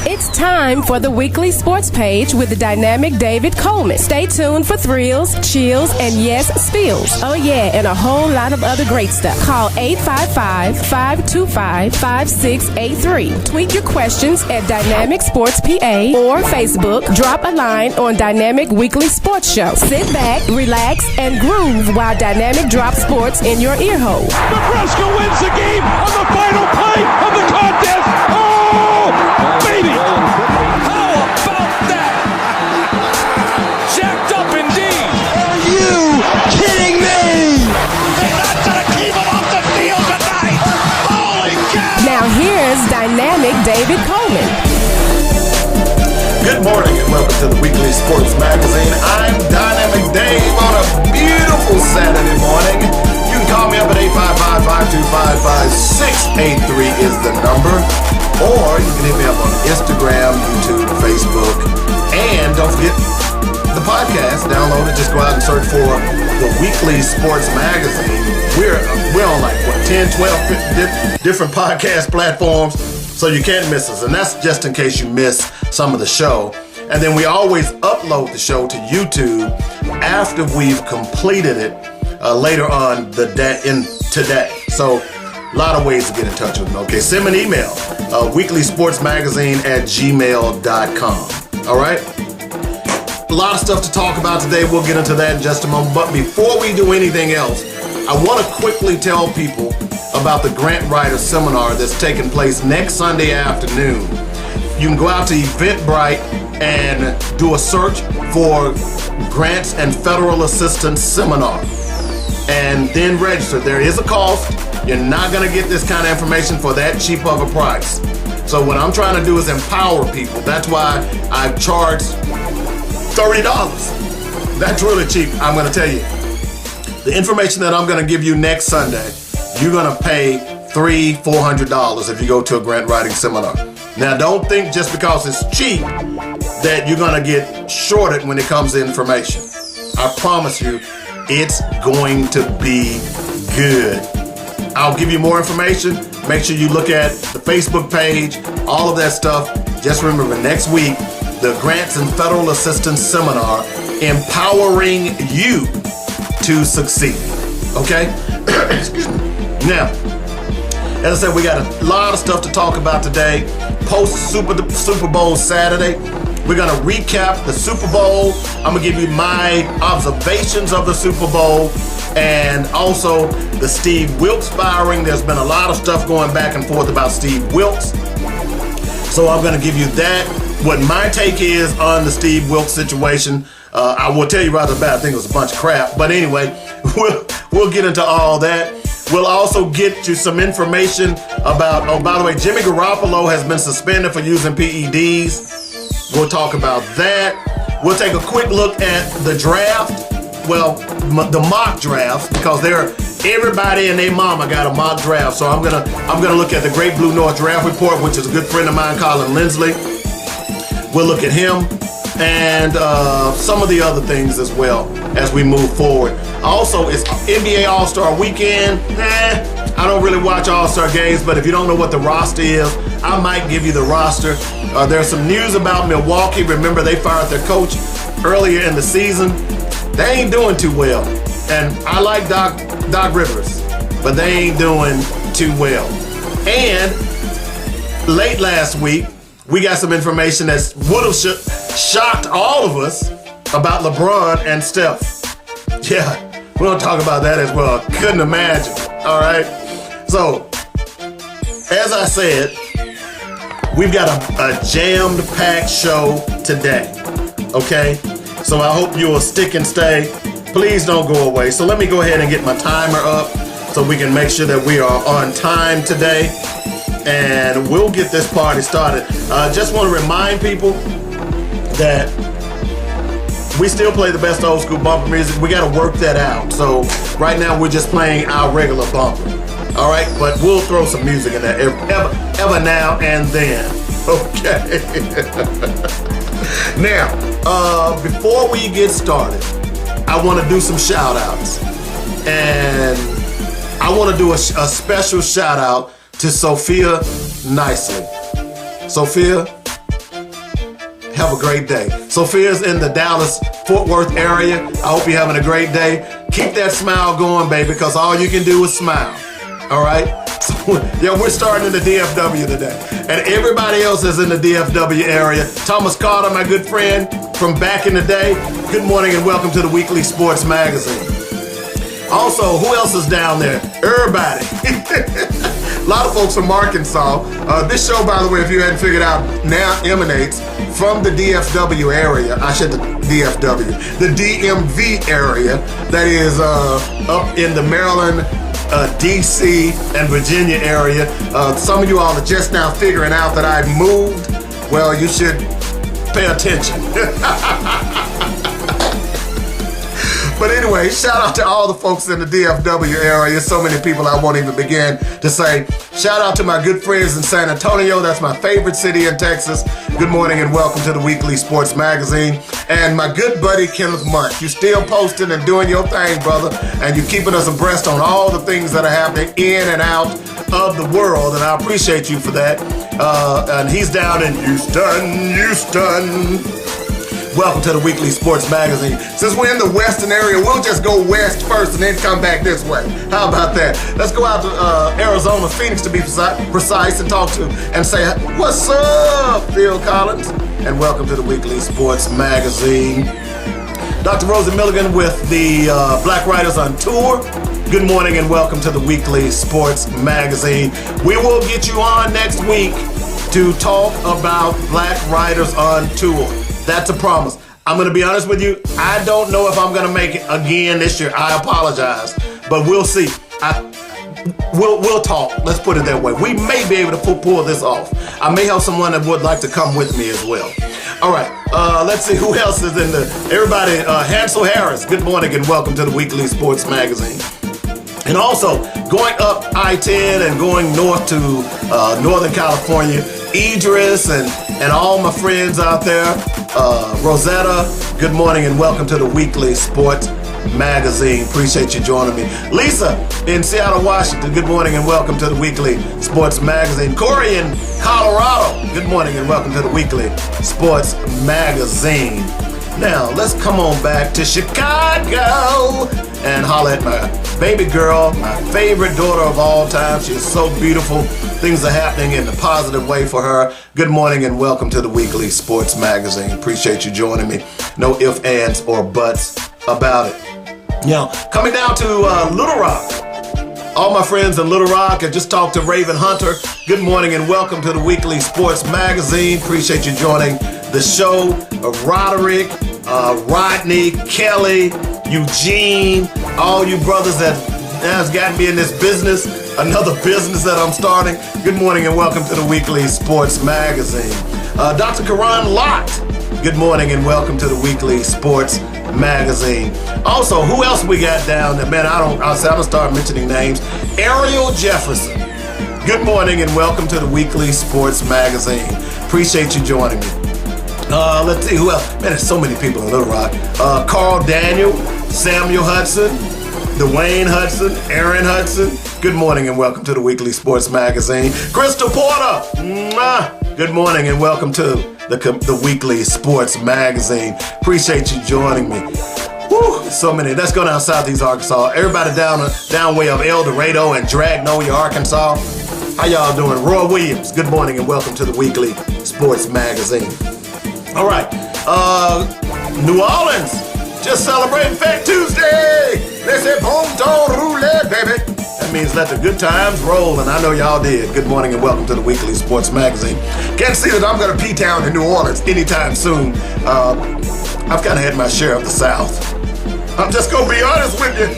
It's time for the weekly sports page with the dynamic David Coleman. Stay tuned for thrills, chills, and yes, spills. Oh yeah, and a whole lot of other great stuff. Call 855-525-5683. Tweet your questions at Dynamic Sports PA or Facebook. Drop a line on Dynamic Weekly Sports Show. Sit back, relax, and groove while Dynamic drops sports in your ear hole. Nebraska wins the game on the final play of the contest. Oh, baby! How about that? Jacked up indeed. Are you kidding me? They're not gonna keep him off the field tonight. Holy cow! Now here's Dynamic David Coleman. Good morning and welcome to the Weekly Sports Magazine. I'm Dynamic Dave on a beautiful Saturday morning. You can call me up at 855-525-5683 is the number. Or you can hit me up on Instagram, YouTube, Facebook. And don't forget the podcast. Download it. Just go out and search for the Weekly Sports Magazine. We're on like, 10, 12 different podcast platforms. So you can't miss us. And that's just in case you miss some of the show. And then we always upload the show to YouTube after we've completed it later on today. So a lot of ways to get in touch with me. Okay, send me an email, weeklysportsmagazine@gmail.com. All right? A lot of stuff to talk about today. We'll get into that in just a moment. But before we do anything else, I want to quickly tell people about the Grant Writer Seminar that's taking place next Sunday afternoon. You can go out to Eventbrite and do a search for Grants and Federal Assistance Seminar and then register. There is a cost. You're not going to get this kind of information for that cheap of a price. So what I'm trying to do is empower people. That's why I've charged $30. That's really cheap, I'm going to tell you. The information that I'm going to give you next Sunday, you're going to pay $300-$400 if you go to a grant writing seminar. Now, don't think just because it's cheap that you're going to get shorted when it comes to information. I promise you, it's going to be good. I'll give you more information. Make sure you look at the Facebook page, all of that stuff. Just remember, next week, the Grants and Federal Assistance Seminar, empowering you to succeed. Okay? Excuse me. Now, as I said, we got a lot of stuff to talk about today. Post Super Bowl Saturday, we're going to recap the Super Bowl. I'm going to give you my observations of the Super Bowl and also the Steve Wilkes firing. There's been a lot of stuff going back and forth about Steve Wilkes. So I'm going to give you that, what my take is on the Steve Wilkes situation. I will tell you right off the bat, I think it was a bunch of crap. But anyway, we'll get into all that. We'll also get you some information about, oh, by the way, Jimmy Garoppolo has been suspended for using PEDs. We'll talk about that. We'll take a quick look at the draft. Well, the mock draft, because everybody and their mama got a mock draft. So I'm gonna look at the Great Blue North Draft Report, which is a good friend of mine, Colin Lindsley. We'll look at him and some of the other things as well as we move forward. Also, it's NBA All-Star Weekend. I don't really watch All-Star games, but if you don't know what the roster is, I might give you the roster. There's some news about Milwaukee. Remember, they fired their coach earlier in the season. They ain't doing too well. And I like Doc Rivers, but they ain't doing too well. And late last week, we got some information that would have shocked all of us about LeBron and Steph. Yeah, we're going to talk about that as well. Couldn't imagine. All right. So, as I said, we've got a jammed-packed show today. Okay? So I hope you will stick and stay. Please don't go away. So let me go ahead and get my timer up so we can make sure that we are on time today. And we'll get this party started. Just want to remind people that we still play the best old school bumper music. We got to work that out. So right now we're just playing our regular bumper. All right, but we'll throw some music in there ever now and then. Okay. Now, before we get started, I want to do some shout outs. And I want to do a special shout out to Sophia Nicely. Sophia, have a great day. Sophia's in the Dallas-Fort Worth area. I hope you're having a great day. Keep that smile going, baby, because all you can do is smile. All right? So, yeah, we're starting in the DFW today. And everybody else is in the DFW area. Thomas Carter, my good friend from back in the day. Good morning and welcome to the Weekly Sports Magazine. Also, who else is down there? Everybody. A lot of folks from Arkansas. This show, by the way, if you hadn't figured out, now emanates from the DFW area. The DMV area that is up in the Maryland, D.C. and Virginia area. Some of you all are just now figuring out that I've moved. Well, you should pay attention. But anyway, shout out to all the folks in the DFW area. So many people I won't even begin to say. Shout out to my good friends in San Antonio. That's my favorite city in Texas. Good morning and welcome to the Weekly Sports Magazine. And my good buddy Kenneth Munt. You still posting and doing your thing, brother. And you're keeping us abreast on all the things that are happening in and out of the world. And I appreciate you for that. And he's down in Houston. Welcome to the Weekly Sports Magazine. Since we're in the western area, we'll just go west first and then come back this way. How about that? Let's go out to Arizona, Phoenix to be precise, and talk to and say, what's up, Phil Collins? And welcome to the Weekly Sports Magazine. Dr. Rosie Milligan with the Black Writers on Tour. Good morning and welcome to the Weekly Sports Magazine. We will get you on next week to talk about Black Writers on Tour. That's a promise. I'm going to be honest with you. I don't know if I'm going to make it again this year. I apologize, but we'll see. We'll talk. Let's put it that way. We may be able to pull this off. I may have someone that would like to come with me as well. All right. Let's see who else is in everybody. Hansel Harris. Good morning and welcome to the Weekly Sports Magazine. And also going up I-10 and going north to Northern California, Idris and all my friends out there. Rosetta, good morning and welcome to the Weekly Sports Magazine. Appreciate you joining me. Lisa in Seattle, Washington, good morning and welcome to the Weekly Sports Magazine. Corey in Colorado, good morning and welcome to the Weekly Sports Magazine. Now, let's come on back to Chicago and holler at my baby girl, my favorite daughter of all time. She is so beautiful. Things are happening in a positive way for her. Good morning and welcome to the Weekly Sports Magazine. Appreciate you joining me. No ifs, ands, or buts about it. Now, coming down to Little Rock. All my friends in Little Rock, I just talked to Raven Hunter. Good morning and welcome to the Weekly Sports Magazine. Appreciate you joining the show. Roderick, Rodney, Kelly, Eugene, all you brothers that has gotten me in this business, another business that I'm starting. Good morning and welcome to the Weekly Sports Magazine. Dr. Karan Lott, good morning and welcome to the Weekly Sports Magazine. Also, who else we got down there? Man, I'm gonna start mentioning names. Ariel Jefferson, good morning and welcome to the Weekly Sports Magazine. Appreciate you joining me. Let's see who else. Man, there's so many people in Little Rock. Carl Daniel, Samuel Hudson, Dwayne Hudson, Aaron Hudson. Good morning and welcome to the Weekly Sports Magazine. Crystal Porter, good morning and welcome to the Weekly Sports Magazine. Appreciate you joining me. Woo, so many. Let's go down Southeast Arkansas. Everybody down way of El Dorado and Dragnolia, Arkansas. How y'all doing? Roy Williams, good morning and welcome to the Weekly Sports Magazine. All right, New Orleans, just celebrating Fat Tuesday. They said bon temps roulette, baby. That means let the good times roll, and I know y'all did. Good morning and welcome to the Weekly Sports Magazine. Can't see that I'm going to P-Town in New Orleans anytime soon. I've kind of had my share of the South. I'm just going to be honest with you.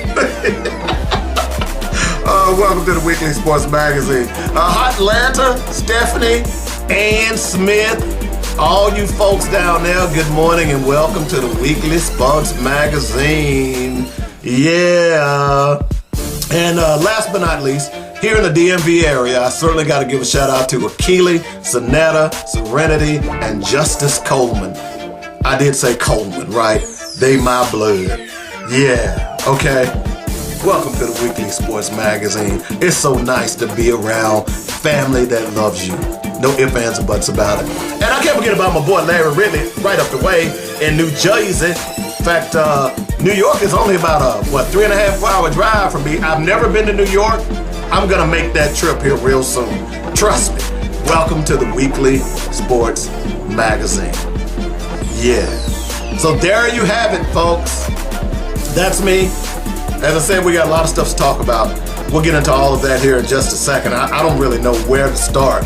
Welcome to the Weekly Sports Magazine. Atlanta, Stephanie, Ann Smith, all you folks down there, good morning and welcome to the Weekly Sports Magazine. Yeah. And last but not least, here in the DMV area, I certainly got to give a shout out to Akili, Sonetta, Serenity, and Justice Coleman. I did say Coleman, right? They my blood. Yeah, okay. Welcome to the Weekly Sports Magazine. It's so nice to be around family that loves you. No ifs, ands, or buts about it. And I can't forget about my boy Larry Ridley, right up the way in New Jersey. In fact, New York is only about a 3.5 hour drive from me. I've never been to New York. I'm gonna make that trip here real soon. Trust me. Welcome to the Weekly Sports Magazine. Yeah. So there you have it, folks. That's me. As I said, we got a lot of stuff to talk about. We'll get into all of that here in just a second. I don't really know where to start.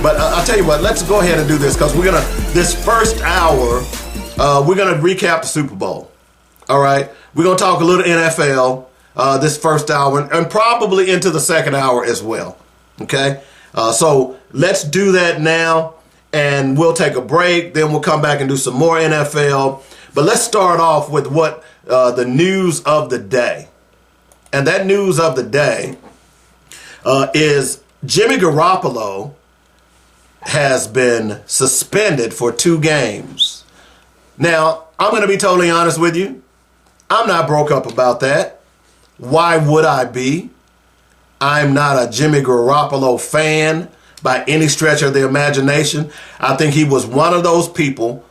But I'll tell you what, let's go ahead and do this, because this first hour, we're going to recap the Super Bowl. All right? We're going to talk a little NFL this first hour, and probably into the second hour as well. Okay? So let's do that now, and we'll take a break. Then we'll come back and do some more NFL. But let's start off with what the news of the day. And that news of the day is Jimmy Garoppolo has been suspended for 2 games. Now, I'm going to be totally honest with you. I'm not broke up about that. Why would I be? I'm not a Jimmy Garoppolo fan by any stretch of the imagination. I think he was one of those people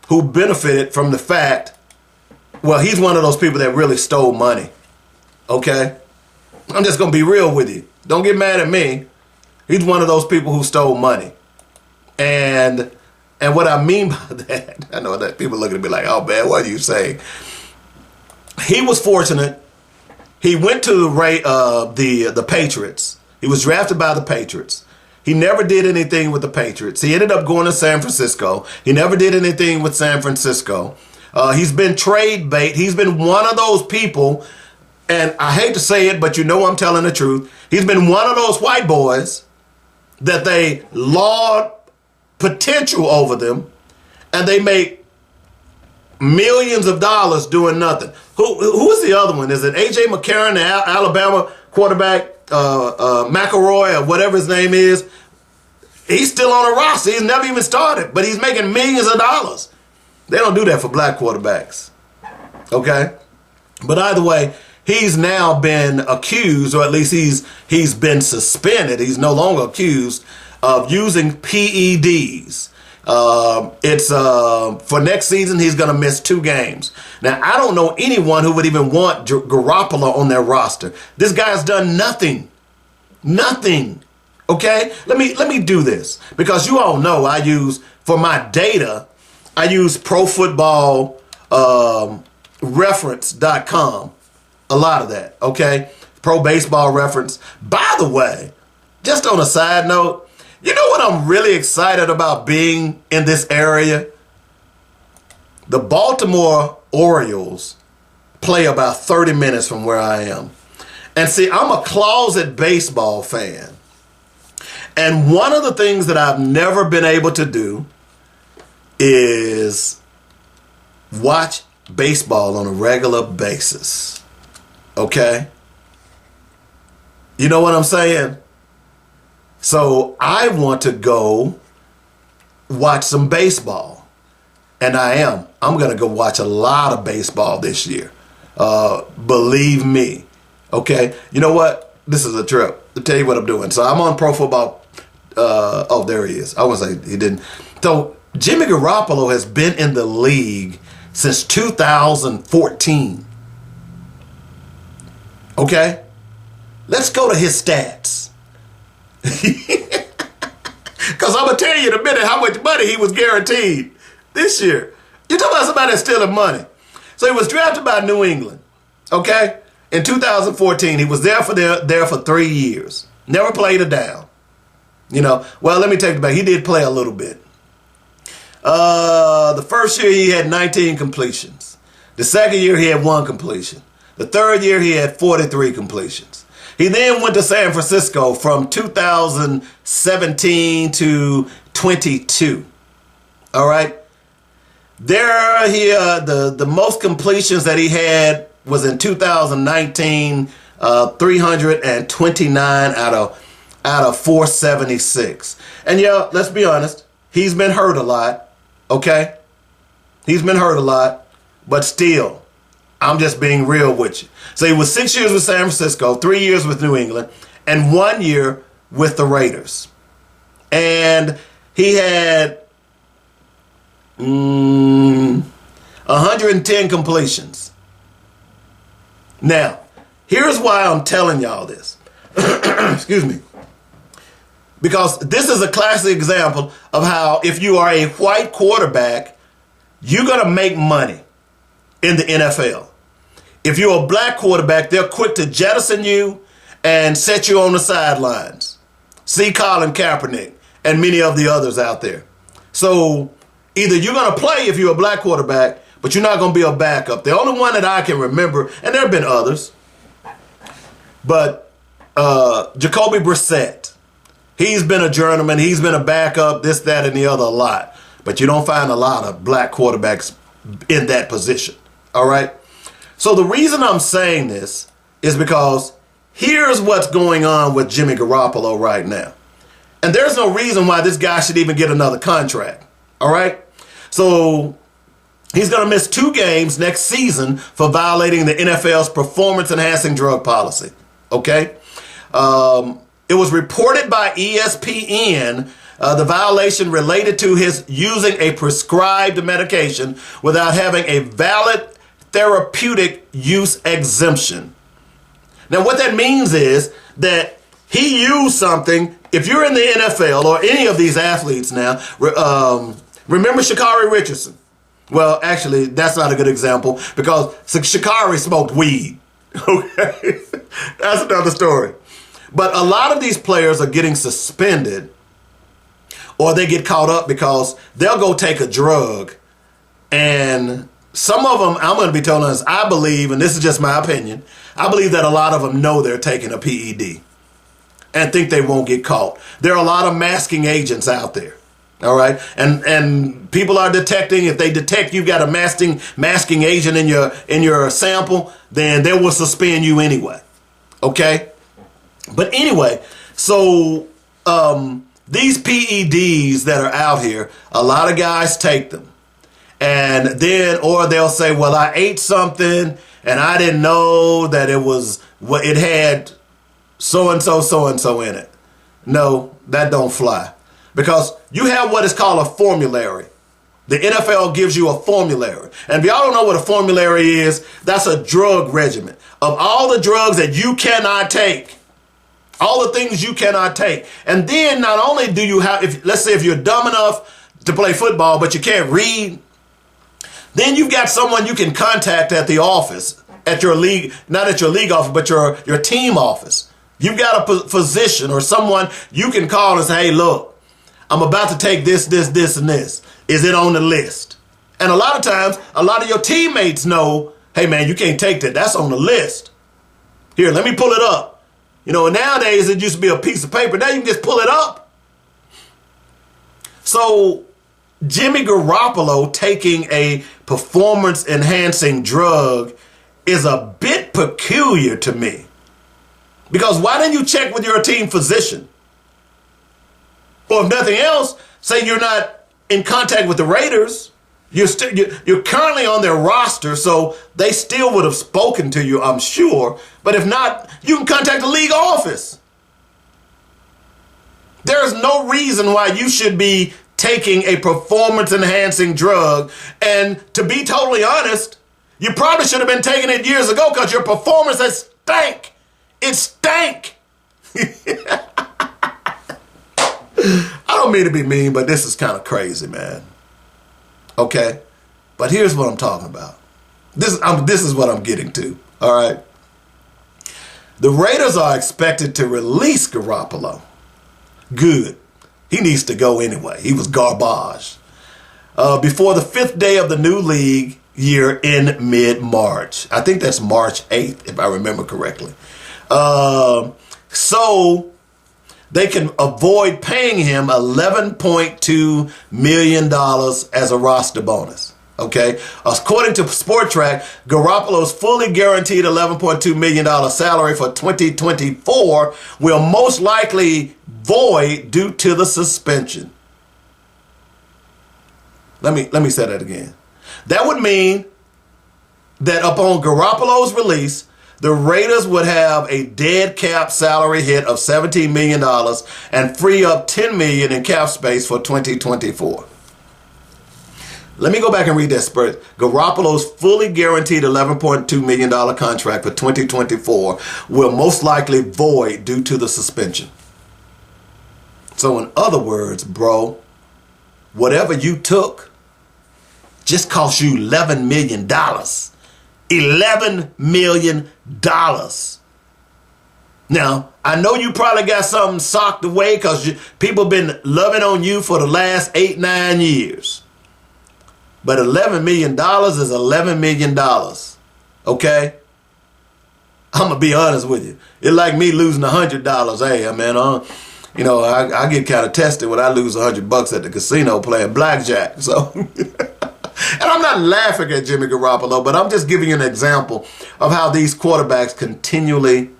who benefited from the fact, well, he's one of those people that really stole money. Okay? I'm just going to be real with you. Don't get mad at me. He's one of those people who stole money. And what I mean by that, I know that people looking at me like, oh, man, what are you saying? He was fortunate. He went to the Patriots. He was drafted by the Patriots. He never did anything with the Patriots. He ended up going to San Francisco. He never did anything with San Francisco. He's been trade bait. He's been one of those people, and I hate to say it, but you know I'm telling the truth. He's been one of those white boys that they laud potential over them, and they make millions of dollars doing nothing. Who is the other one? Is it A.J. McCarron, the Alabama quarterback, McElroy, or whatever his name is? He's still on a roster. He's never even started, but he's making millions of dollars. They don't do that for black quarterbacks. Okay? But either way, he's now been accused, or at least he's been suspended. He's no longer accused of using PEDs. It's for next season, he's going to miss 2 games. Now, I don't know anyone who would even want Garoppolo on their roster. This guy's done nothing. Nothing. Okay? Let me do this, because you all know I use, for my data, I use Pro Football Reference.com. A lot of that. Okay? Pro Baseball Reference. By the way, just on a side note, you know what I'm really excited about being in this area? The Baltimore Orioles play about 30 minutes from where I am. And see, I'm a closet baseball fan. And one of the things that I've never been able to do is watch baseball on a regular basis. Okay? You know what I'm saying? So I want to go watch some baseball. And I am. I'm going to go watch a lot of baseball this year. Believe me. Okay? You know what? This is a trip. I'll tell you what I'm doing. So I'm on Pro Football. Oh, there he is. I was like, he didn't. So Jimmy Garoppolo has been in the league since 2014. Okay? Let's go to his stats. Because I'm going to tell you in a minute how much money he was guaranteed this year. You're talking about somebody that's stealing money. So he was drafted by New England, okay? In 2014, he was there for 3 years. Never played a down. You know, well, let me take it back. He did play a little bit. The first year he had 19 completions. The second year he had 1 completion. The third year he had 43 completions. He then went to San Francisco from 2017 to 22. All right. There the most completions that he had was in 2019, 329 out of 476. And yeah, let's be honest, he's been hurt a lot. Okay? He's been hurt a lot, but still, I'm just being real with you. So he was 6 years with San Francisco, 3 years with New England, and 1 year with the Raiders. And he had 110 completions. Now, here's why I'm telling y'all this. Excuse me. Because this is a classic example of how if you are a white quarterback, you're going to make money in the NFL. If you're a black quarterback, they're quick to jettison you and set you on the sidelines. See Colin Kaepernick and many of the others out there. So either you're going to play if you're a black quarterback, but you're not going to be a backup. The only one that I can remember, and there have been others, but Jacoby Brissett. He's been a journeyman. He's been a backup, this, that, and the other a lot. But you don't find a lot of black quarterbacks in that position. All right? So the reason I'm saying this is because here's what's going on with Jimmy Garoppolo right now. And there's no reason why this guy should even get another contract. All right? So he's going to miss 2 games next season for violating the NFL's performance-enhancing drug policy. Okay? It was reported by ESPN the violation related to his using a prescribed medication without having a valid therapeutic use exemption. Now, what that means is that he used something. If you're in the NFL or any of these athletes now, remember Sha'Carri Richardson? Well, actually, that's not a good example because Sha'Carri smoked weed. Okay? That's another story. But a lot of these players are getting suspended or they get caught up because they'll go take a drug. And some of them, I'm going to be telling us, I believe, and this is just my opinion, I believe that a lot of them know they're taking a PED and think they won't get caught. There are a lot of masking agents out there. All right. And people are detecting. If they detect you've got a masking agent in your sample, then they will suspend you anyway. OK. But anyway, so these PEDs that are out here, a lot of guys take them. And then or they'll say, well, I ate something and I didn't know that it had so-and-so in it. No, that don't fly. Because you have what is called a formulary. The NFL gives you a formulary. And if y'all don't know what a formulary is, that's a drug regimen of all the drugs that you cannot take. All the things you cannot take. And then not only do you have, let's say if you're dumb enough to play football, but you can't read, then you've got someone you can contact at the office, at your league, not at your league office, but your team office. You've got a physician or someone you can call and say, hey, look, I'm about to take this, and this. Is it on the list? And a lot of times, a lot of your teammates know, hey, man, you can't take that. That's on the list. Here, let me pull it up. You know, nowadays it used to be a piece of paper. Now you can just pull it up. So Jimmy Garoppolo taking a performance-enhancing drug is a bit peculiar to me. Because why didn't you check with your team physician? Or if nothing else, say you're not in contact with the Raiders. You're currently on their roster, so they still would have spoken to you, I'm sure. But if not, you can contact the league office. There's no reason why you should be taking a performance-enhancing drug. And to be totally honest, you probably should have been taking it years ago because your performance has stank. It stank. I don't mean to be mean, but this is kind of crazy, man. Okay? But here's what I'm talking about. This is what I'm getting to. All right? The Raiders are expected to release Garoppolo. Good. He needs to go anyway. He was garbage. Before the 5th day of the new league year in mid-March. I think that's March 8th, if I remember correctly. So they can avoid paying him $11.2 million as a roster bonus. Okay? According to SportTrack, Garoppolo's fully guaranteed $11.2 million salary for 2024 will most likely void due to the suspension. Let me say that again. That would mean that upon Garoppolo's release, the Raiders would have a dead cap salary hit of $17 million and free up $10 million in cap space for 2024. Let me go back and read that, Spurs. Garoppolo's fully guaranteed $11.2 million contract for 2024 will most likely void due to the suspension. So in other words, bro, whatever you took just cost you $11 million. $11 million. Now, I know you probably got something socked away because people been loving on you for the last 8-9 years. But $11 million is $11 million. Okay? I'm going to be honest with you. It's like me losing $100. Hey, man, I get kind of tested when I lose $100 at the casino playing blackjack. So, and I'm not laughing at Jimmy Garoppolo, but I'm just giving you an example of how these quarterbacks continually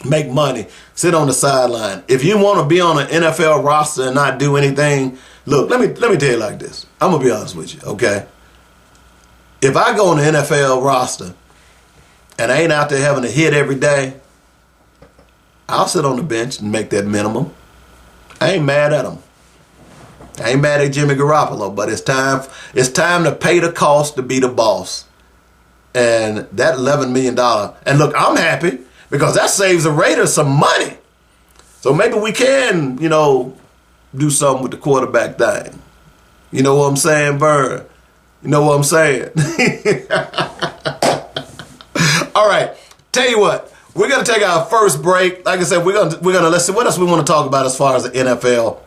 make money, sit on the sideline. If you want to be on an NFL roster and not do anything, look, let me tell you like this. I'm going to be honest with you, okay? If I go on the NFL roster and I ain't out there having a hit every day, I'll sit on the bench and make that minimum. I ain't mad at him. I ain't mad at Jimmy Garoppolo, but it's time to pay the cost to be the boss. And that $11 million, and look, I'm happy because that saves the Raiders some money. So maybe we can, do something with the quarterback thing. You know what I'm saying, Vern? You know what I'm saying? All right, tell you what. We're gonna take our first break. Like I said, we're gonna let's see what else we want to talk about as far as the NFL.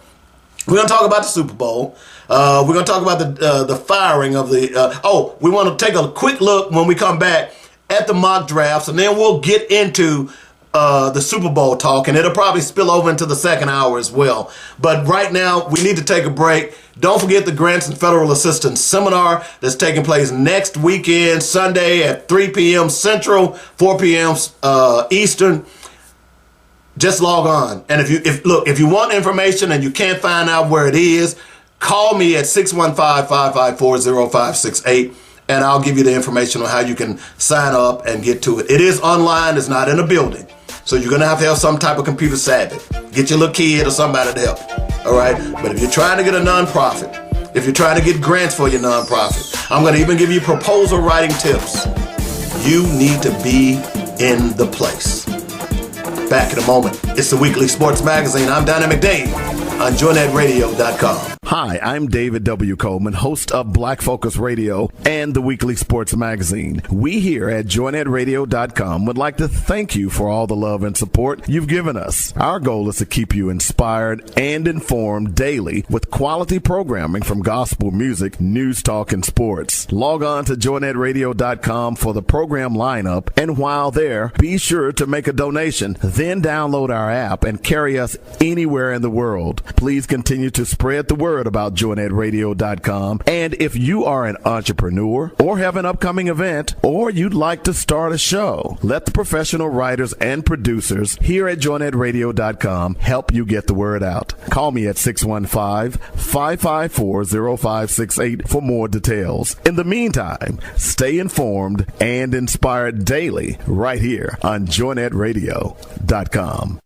We're gonna talk about the Super Bowl. We're gonna talk about the firing of the. We want to take a quick look when we come back at the mock drafts, and then we'll get into the Super Bowl talk, and it'll probably spill over into the second hour as well. But right now, we need to take a break. Don't forget the Grants and Federal Assistance Seminar that's taking place next weekend, Sunday at 3 p.m. Central, 4 p.m. Eastern. Just log on. And if you want information and you can't find out where it is, call me at 615-554-0568, and I'll give you the information on how you can sign up and get to it. It is online. It's not in a building. So you're going to have some type of computer savvy. Get your little kid or somebody to help you. All right? But if you're trying to get a nonprofit, if you're trying to get grants for your nonprofit, I'm going to even give you proposal writing tips. You need to be in the place. Back in a moment. It's the Weekly Sports Magazine. I'm Dynamic Dave on JoyNetRadio.com. Hi, I'm David W. Coleman, host of Black Focus Radio and the Weekly Sports Magazine. We here at JoyNetRadio.com would like to thank you for all the love and support you've given us. Our goal is to keep you inspired and informed daily with quality programming from gospel music, news, talk, and sports. Log on to JoyNetRadio.com for the program lineup, and while there, be sure to make a donation. Then download our app and carry us anywhere in the world. Please continue to spread the word about JoyNetRadio.com. And if you are an entrepreneur or have an upcoming event or you'd like to start a show, let the professional writers and producers here at JoyNetRadio.com help you get the word out. Call me at 615-554-0568 for more details. In the meantime, stay informed and inspired daily right here on JoyNetRadio.com.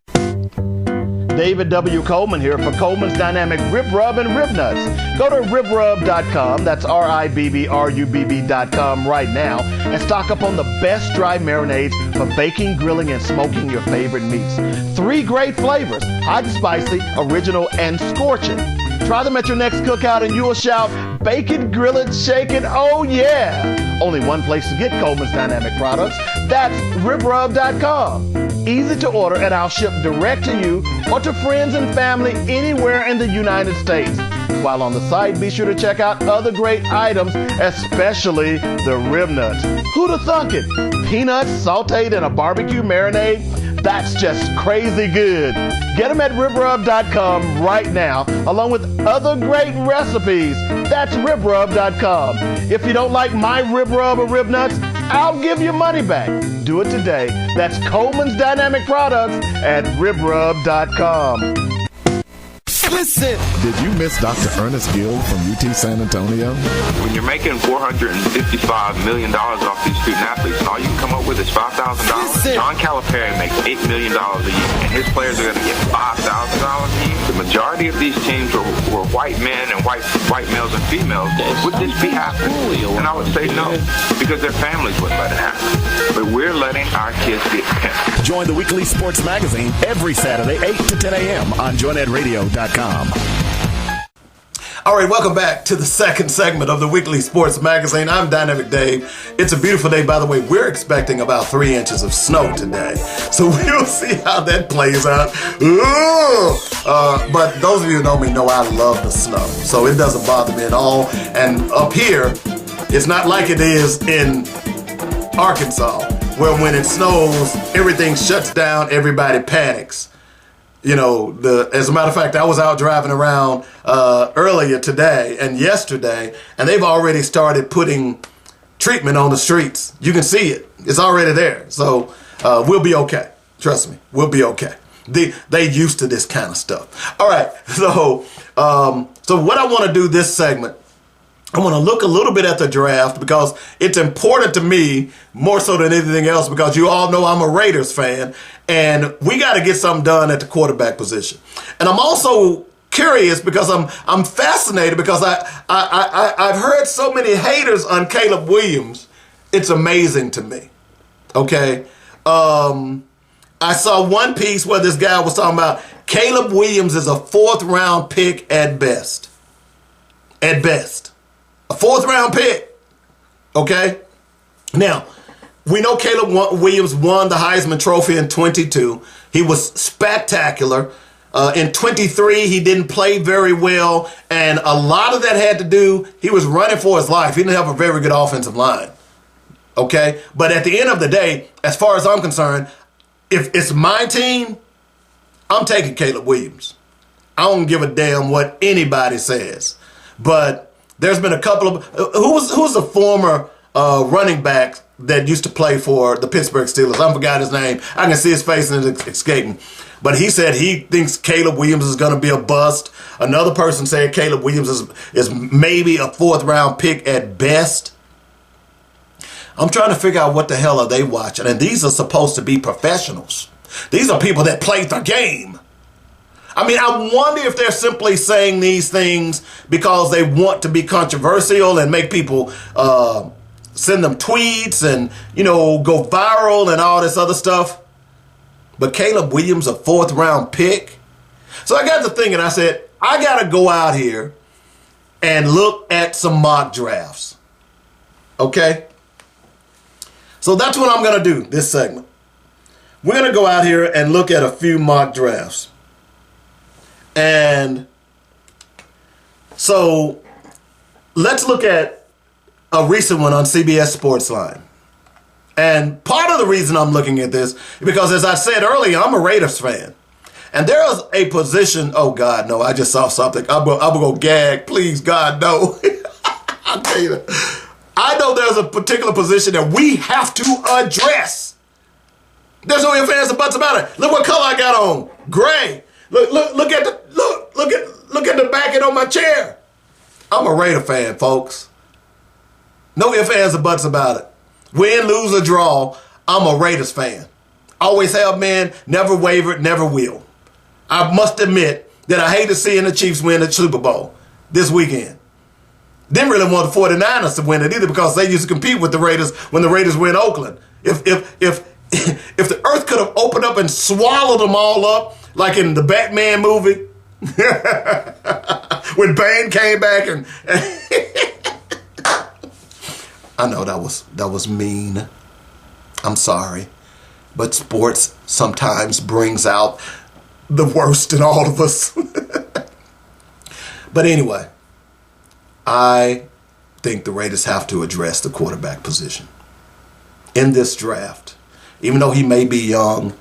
David W. Coleman here for Coleman's Dynamic Rib Rub and Rib Nuts. Go to ribrub.com, that's RIBBRUBB.com right now, and stock up on the best dry marinades for baking, grilling, and smoking your favorite meats. 3 great flavors, hot and spicy, original, and scorching. Try them at your next cookout and you will shout, bake it, grill it, shake it, oh yeah! Only one place to get Coleman's Dynamic products, that's ribrub.com. Easy to order, and I'll ship direct to you or to friends and family anywhere in the United States. While on the site, be sure to check out other great items, especially the rib nuts. Who'da thunk it? Peanuts sauteed in a barbecue marinade? That's just crazy good. Get them at ribrub.com right now, along with other great recipes. That's ribrub.com. If you don't like my rib rub or rib nuts, I'll give you money back. Do it today. That's Coleman's Dynamic Products at ribrub.com. Listen. Did you miss Dr. Ernest Gill from UT San Antonio? When you're making $455 million off these student athletes, and all you can come up with is $5,000, John Calipari makes $8 million a year, and his players are going to get $5,000 a year. The majority of these teams were white men and white males and females. Would this be happening? And I would say no, because their families wouldn't let it happen. But we're letting our kids get pimped. Join the Weekly Sports Magazine every Saturday, 8 to 10 a.m. on joinetradio.com. All right, welcome back to the second segment of the Weekly Sports Magazine. I'm Dynamic Dave. It's a beautiful day, by the way. We're expecting about 3 inches of snow today, so we'll see how that plays out. But those of you who know me know I love the snow, so it doesn't bother me at all. And up here, it's not like it is in Arkansas, where when it snows, everything shuts down, everybody panics. You know, as a matter of fact, I was out driving around earlier today and yesterday, and they've already started putting treatment on the streets. You can see it. It's already there. So we'll be okay. Trust me, we'll be okay. They used to this kind of stuff. All right, so what I want to do this segment, I want to look a little bit at the draft because it's important to me more so than anything else, because you all know I'm a Raiders fan and we got to get something done at the quarterback position. And I'm also curious because I'm fascinated because I've heard so many haters on Caleb Williams. It's amazing to me. Okay. I saw one piece where this guy was talking about Caleb Williams is a 4th round pick at best. At best. A 4th round pick. Okay? Now, we know Caleb Williams won the Heisman Trophy in 22. He was spectacular. In 23, he didn't play very well, and a lot of that had to do, he was running for his life. He didn't have a very good offensive line. Okay? But at the end of the day, as far as I'm concerned, if it's my team, I'm taking Caleb Williams. I don't give a damn what anybody says. But there's been a couple of who's the former running back that used to play for the Pittsburgh Steelers. I forgot his name. I can see his face and it's escaping. But he said he thinks Caleb Williams is going to be a bust. Another person said Caleb Williams is maybe a 4th round pick at best. I'm trying to figure out what the hell are they watching. And these are supposed to be professionals. These are people that play the game. I mean, I wonder if they're simply saying these things because they want to be controversial and make people send them tweets and, go viral and all this other stuff. But Caleb Williams, a 4th round pick. So I got to thinking, I said, I got to go out here and look at some mock drafts. Okay? So that's what I'm going to do this segment. We're going to go out here and look at a few mock drafts. And so let's look at a recent one on CBS Sportsline. And part of the reason I'm looking at this is because, as I said earlier, I'm a Raiders fan. And there is a position, oh God, no, I just saw something. I'm going to go gag. Please, God, no. I'll tell you that. I know there's a particular position that we have to address. There's no ifs, ands, or buts about it. Look what color I got on. Gray. Look at the backing on my chair. I'm a Raider fan, folks. No ifs, ands, or buts about it. Win, lose, or draw, I'm a Raiders fan. Always have been, never wavered, never will. I must admit that I hated seeing the Chiefs win the Super Bowl this weekend. Didn't really want the 49ers to win it either because they used to compete with the Raiders when the Raiders were in Oakland. If the earth could have opened up and swallowed them all up, like in the Batman movie, when Bane came back and I know that was mean. I'm sorry. But sports sometimes brings out the worst in all of us. But anyway, I think the Raiders have to address the quarterback position in this draft, even though he may be young.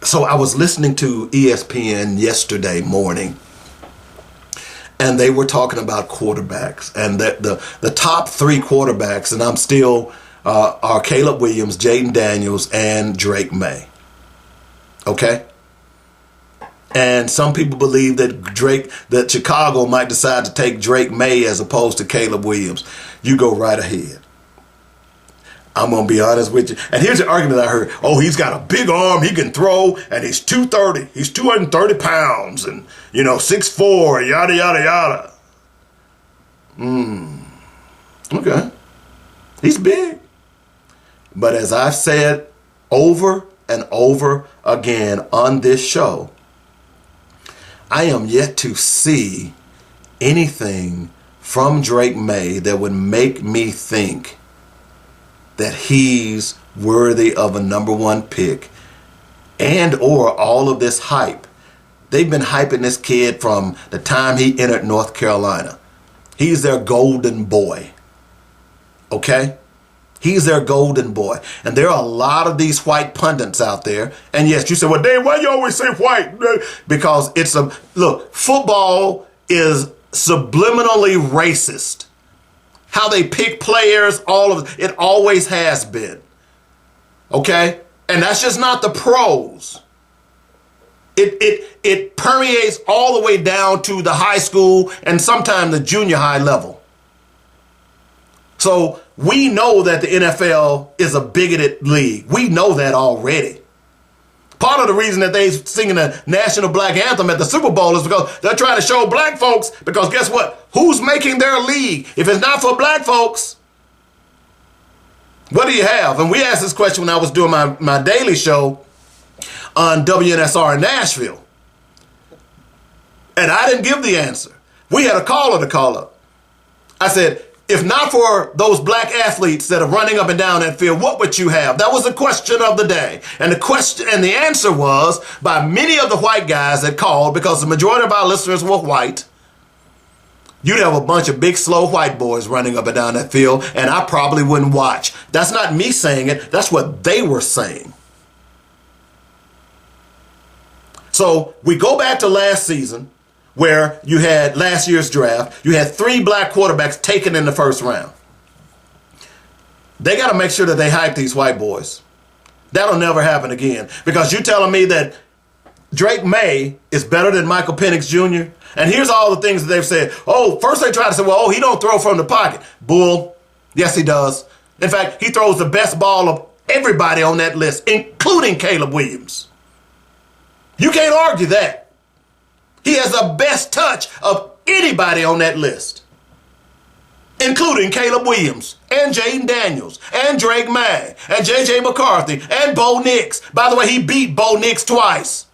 So I was listening to ESPN yesterday morning, and they were talking about quarterbacks, and that the top 3 quarterbacks, and I'm still are Caleb Williams, Jaden Daniels, and Drake May. Okay? And some people believe that Chicago might decide to take Drake May as opposed to Caleb Williams. You go right ahead. I'm going to be honest with you. And here's the argument I heard. Oh, he's got a big arm. He can throw, and he's 230. He's 230 pounds and, 6'4", yada, yada, yada. Okay. He's big. But as I've said over and over again on this show, I am yet to see anything from Drake May that would make me think that he's worthy of a number one pick and or all of this hype. They've been hyping this kid from the time he entered North Carolina. He's their golden boy. Okay? He's their golden boy. And there are a lot of these white pundits out there. And yes, you say, well, Dave, why you always say white? Because football is subliminally racist. How they pick players, all of it always has been. Okay? And that's just not the pros. It permeates all the way down to the high school and sometimes the junior high level. So we know that the NFL is a bigoted league. We know that already. Part of the reason that they singing the national black anthem at the Super Bowl is because they're trying to show black folks, because guess what? Who's making their league? If it's not for black folks, what do you have? And we asked this question when I was doing my daily show on WNSR in Nashville. And I didn't give the answer. We had a caller to call up. I said, if not for those black athletes that are running up and down that field, what would you have? That was the question of the day. And the answer was by many of the white guys that called, because the majority of our listeners were white. You'd have a bunch of big, slow white boys running up and down that field, and I probably wouldn't watch. That's not me saying it. That's what they were saying. So we go back to last season, where you had last year's draft, you had 3 black quarterbacks taken in the first round. They got to make sure that they hype these white boys. That'll never happen again. Because you're telling me that Drake May is better than Michael Penix Jr.? And here's all the things that they've said. Oh, first they try to say, well, he don't throw from the pocket. Bull. Yes, he does. In fact, he throws the best ball of everybody on that list, including Caleb Williams. You can't argue that. He has the best touch of anybody on that list, including Caleb Williams and Jaden Daniels and Drake May and J.J. McCarthy and Bo Nix. By the way, he beat Bo Nix twice.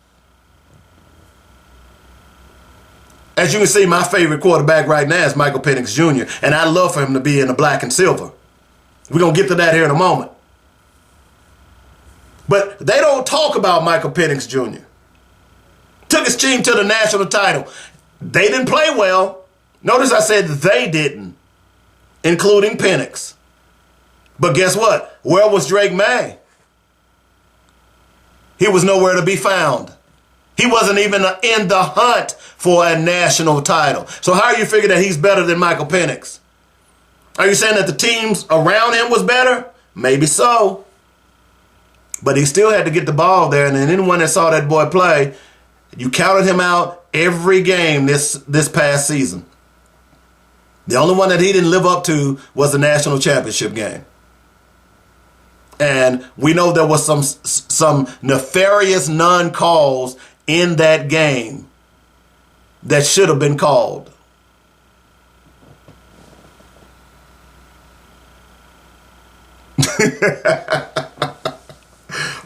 As you can see, my favorite quarterback right now is Michael Penix Jr., and I love for him to be in the black and silver. We're going to get to that here in a moment. But they don't talk about Michael Penix Jr. Took his team to the national title. They didn't play well. Notice I said they didn't, including Penix. But guess what? Where was Drake May? He was nowhere to be found. He wasn't even in the hunt for a national title. So how are you figuring that he's better than Michael Penix? Are you saying that the teams around him was better? Maybe so. But he still had to get the ball there, and then anyone that saw that boy play, you counted him out every game this past season. The only one that he didn't live up to was the national championship game. And we know there was some nefarious non-calls in that game that should have been called.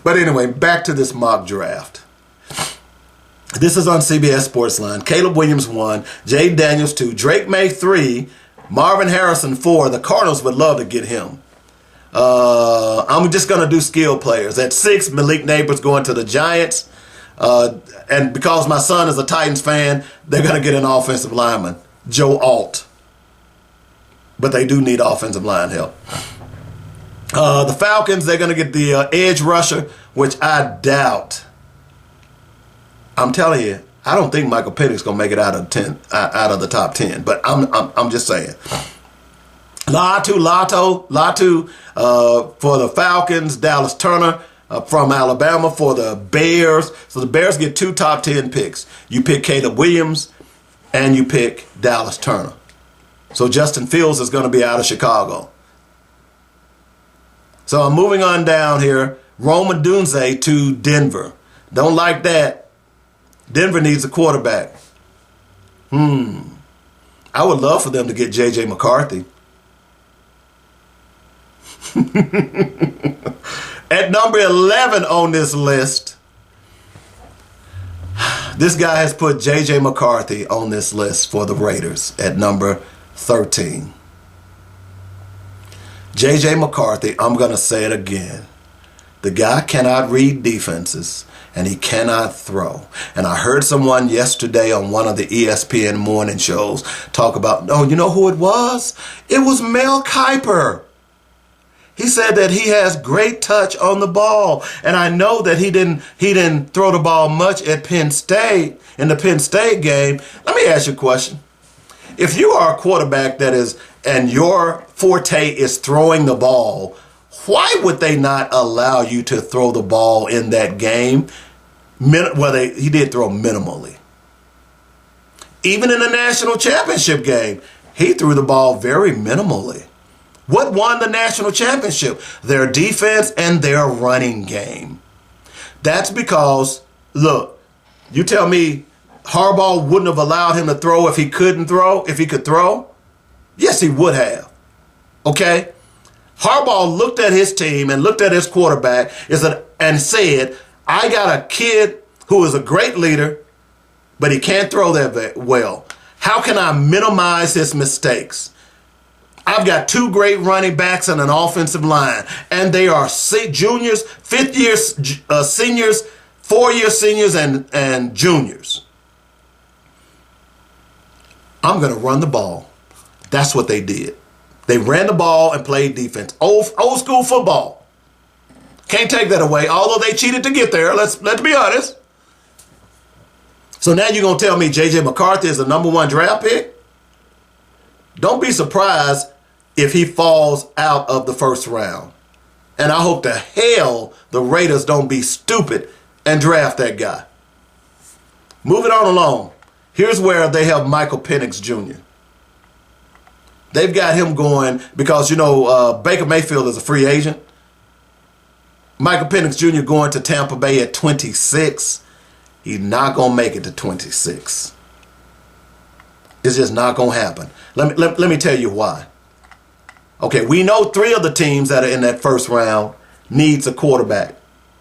But anyway, back to this mock draft. This is on CBS Sportsline. Caleb Williams 1, Jaden Daniels 2, Drake May 3, Marvin Harrison 4. The Cardinals would love to get him. I'm just going to do skill players. At 6, Malik Neighbors going to the Giants. And because my son is a Titans fan, they're going to get an offensive lineman, Joe Alt. But they do need offensive line help. The Falcons, they're going to get the edge rusher, which I doubt. I'm telling you, I don't think Michael Penix is going to make it out of the top 10. But I'm just saying. Latu for the Falcons, Dallas Turner, from Alabama for the Bears. So the Bears get 2 top 10 picks. You pick Caleb Williams and you pick Dallas Turner. So Justin Fields is going to be out of Chicago. So I'm moving on down here. Rome Odunze to Denver. Don't like that. Denver needs a quarterback. I would love for them to get J.J. McCarthy. At number 11 on this list, this guy has put J.J. McCarthy on this list for the Raiders at number 13. J.J. McCarthy, I'm going to say it again. The guy cannot read defenses, and he cannot throw. And I heard someone yesterday on one of the ESPN morning shows talk about, oh, you know who it was? It was Mel Kiper. He said that he has great touch on the ball. And I know that he didn't throw the ball much at Penn State in the Penn State game. Let me ask you a question. If you are a quarterback and your forte is throwing the ball, why would they not allow you to throw the ball in that game? Well, he did throw minimally. Even in the national championship game, he threw the ball very minimally. What won the national championship? Their defense and their running game. That's because, look, you tell me Harbaugh wouldn't have allowed him to throw if he couldn't throw, if he could throw? Yes, he would have. Okay? Harbaugh looked at his team and looked at his quarterback and said, I got a kid who is a great leader, but he can't throw that well. How can I minimize his mistakes? I've got 2 great running backs and an offensive line, and they are juniors, 5th-year seniors, 4-year seniors, and juniors. I'm going to run the ball. That's what they did. They ran the ball and played defense. Old school football. Can't take that away, although they cheated to get there. Let's be honest. So now you're going to tell me J.J. McCarthy is the number 1 draft pick? Don't be surprised if he falls out of the first round. And I hope to hell the Raiders don't be stupid and draft that guy. Moving on along. Here's where they have Michael Penix Jr. They've got him going because, Baker Mayfield is a free agent. Michael Penix Jr. going to Tampa Bay at 26. He's not going to make it to 26. It's just not going to happen. Let me tell you why. Okay, we know 3 of the teams that are in that first round needs a quarterback.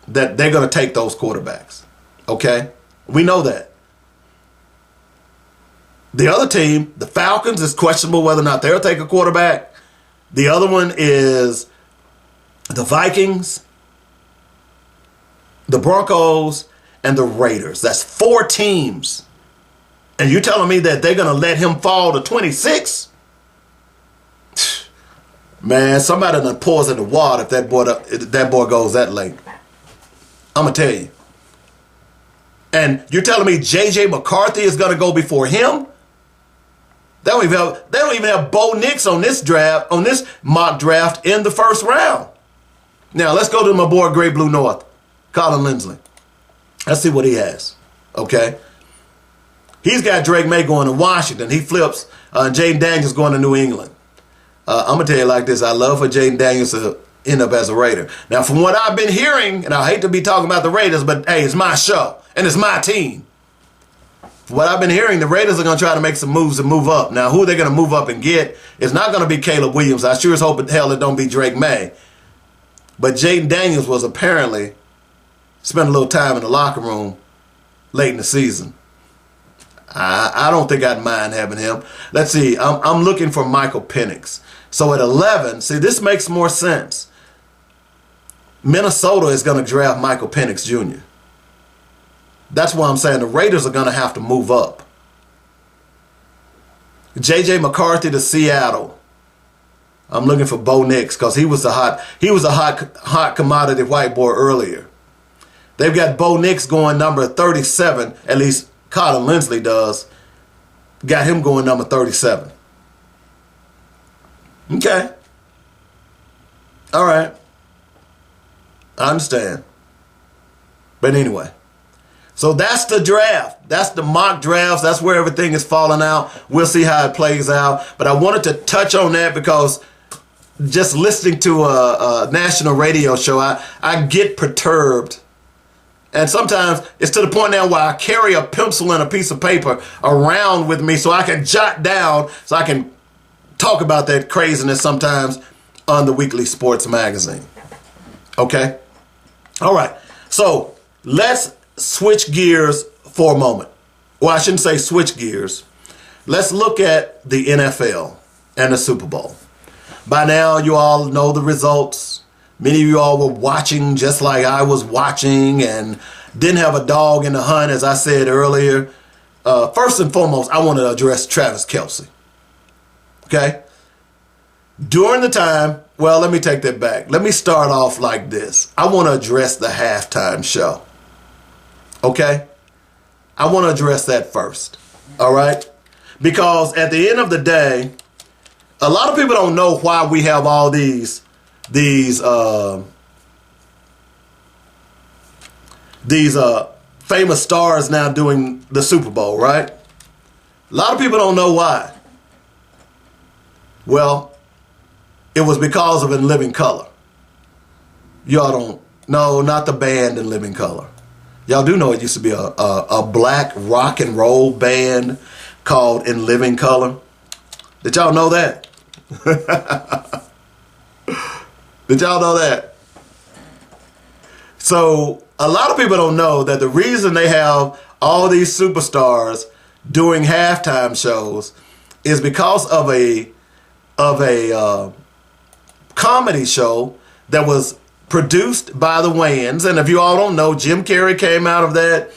That they're going to take those quarterbacks. Okay? We know that. The other team, the Falcons, is questionable whether or not they'll take a quarterback. The other one is the Vikings, the Broncos, and the Raiders. That's 4 teams. And you're telling me that they're going to let him fall to 26? Man, somebody done pours in the water if that boy goes that late. I'm going to tell you. And you're telling me J.J. McCarthy is going to go before him? They don't even have Bo Nix on this draft, on this mock draft in the first round. Now, let's go to my boy Great Blue North, Colin Lindsley. Let's see what he has. Okay? He's got Drake May going to Washington. He flips Jaden Daniels going to New England. I'm going to tell you like this. I love for Jaden Daniels to end up as a Raider. Now, from what I've been hearing, and I hate to be talking about the Raiders, but, hey, it's my show, and it's my team. From what I've been hearing, the Raiders are going to try to make some moves and move up. Now, who are they going to move up and get? It's not going to be Caleb Williams. I sure as hope hell it don't be Drake May. But Jaden Daniels was apparently spent a little time in the locker room late in the season. I don't think I'd mind having him. Let's see. I'm looking for Michael Penix. So at 11, see, this makes more sense. Minnesota is going to draft Michael Penix Jr. That's why I'm saying the Raiders are going to have to move up. J.J. McCarthy to Seattle. I'm looking for Bo Nix because he was a hot commodity white boy earlier. They've got Bo Nix going number 37, at least Colin Lindsley does. Got him going number 37. Okay. All right. I understand. But anyway, so that's the draft. That's the mock drafts. That's where everything is falling out. We'll see how it plays out. But I wanted to touch on that because just listening to a national radio show, I get perturbed. And sometimes it's to the point now where I carry a pencil and a piece of paper around with me so I can jot down, so I can talk about that craziness sometimes on the Weekly Sports Magazine. Okay? All right. So let's switch gears for a moment. Well, I shouldn't say switch gears. Let's look at the NFL and the Super Bowl. By now, you all know the results. Many of you all were watching just like I was watching and didn't have a dog in the hunt, as I said earlier. First and foremost, I want to address Travis Kelce. Okay? During the time, well, let me take that back. Let me start off like this. I want to address the halftime show. Okay? I want to address that first. All right? Because at the end of the day, a lot of people don't know why we have all these famous stars now doing the Super Bowl, right? A lot of people don't know why. Well, it was because of In Living Color. Y'all don't know, not the band In Living Color. Y'all do know it used to be a black rock and roll band called In Living Color. Did y'all know that? Did y'all know that? So a lot of people don't know that the reason they have all these superstars doing halftime shows is because of a comedy show that was produced by the Wayans. And if you all don't know, Jim Carrey came out of that.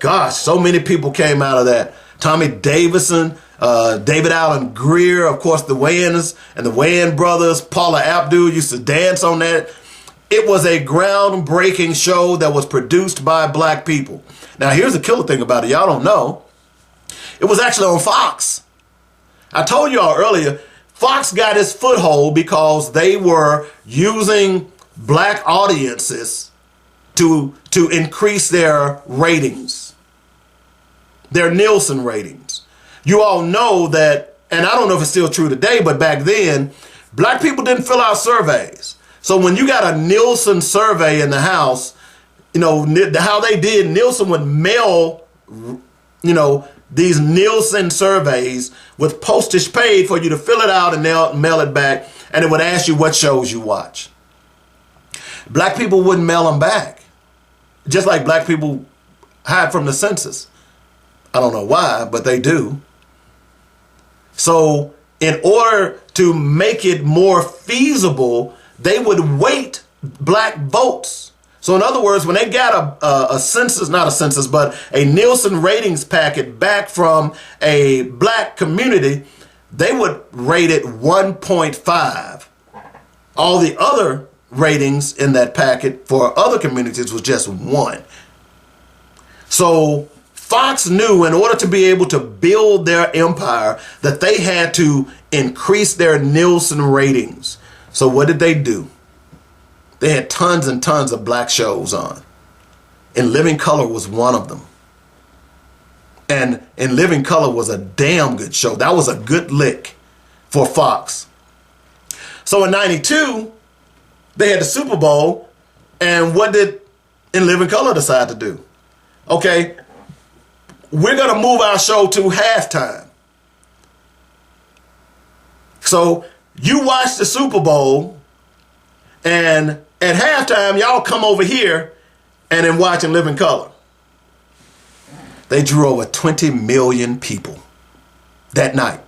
Gosh, so many people came out of that. Tommy Davidson, David Allen Greer, of course, the Wayans and the Wayan brothers, Paula Abdul used to dance on that. It was a groundbreaking show that was produced by black people. Now, here's the killer thing about it. Y'all don't know. It was actually on Fox. I told y'all earlier, Fox got its foothold because they were using black audiences to increase their ratings, their Nielsen ratings. You all know that, and I don't know if it's still true today, but back then, black people didn't fill out surveys. So when you got a Nielsen survey in the house, you know, how they did, Nielsen would mail, you know, these Nielsen surveys with postage paid for you to fill it out and they'll mail it back, and it would ask you what shows you watch. Black people wouldn't mail them back, just like black people hide from the census. I don't know why, but they do. So in order to make it more feasible, they would weight black votes. So in other words, when they got a census, not a census, but a Nielsen ratings packet back from a black community, they would rate it 1.5. All the other ratings in that packet for other communities was just 1. So Fox knew in order to be able to build their empire that they had to increase their Nielsen ratings. So what did they do? They had tons and tons of black shows on. In Living Color was one of them. And In Living Color was a damn good show. That was a good lick for Fox. So in 92, they had the Super Bowl. And what did In Living Color decide to do? Okay, we're going to move our show to halftime. So you watch the Super Bowl, and at halftime, y'all come over here and then watch In Living Color. They drew over 20 million people that night.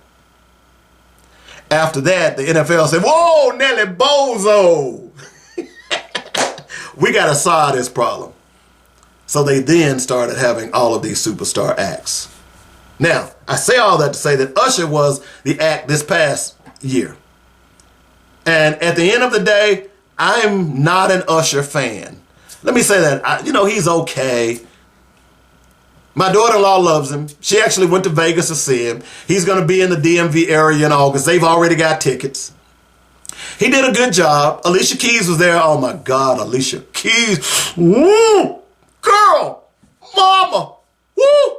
After that, the NFL said, whoa, Nelly Bozo. We got to solve this problem. So they then started having all of these superstar acts. Now, I say all that to say that Usher was the act this past year. And at the end of the day, I'm not an Usher fan. Let me say that. He's okay. My daughter-in-law loves him. She actually went to Vegas to see him. He's going to be in the DMV area in August. They've already got tickets. He did a good job. Alicia Keys was there. Oh, my God, Alicia Keys. Woo! Girl, mama, woo.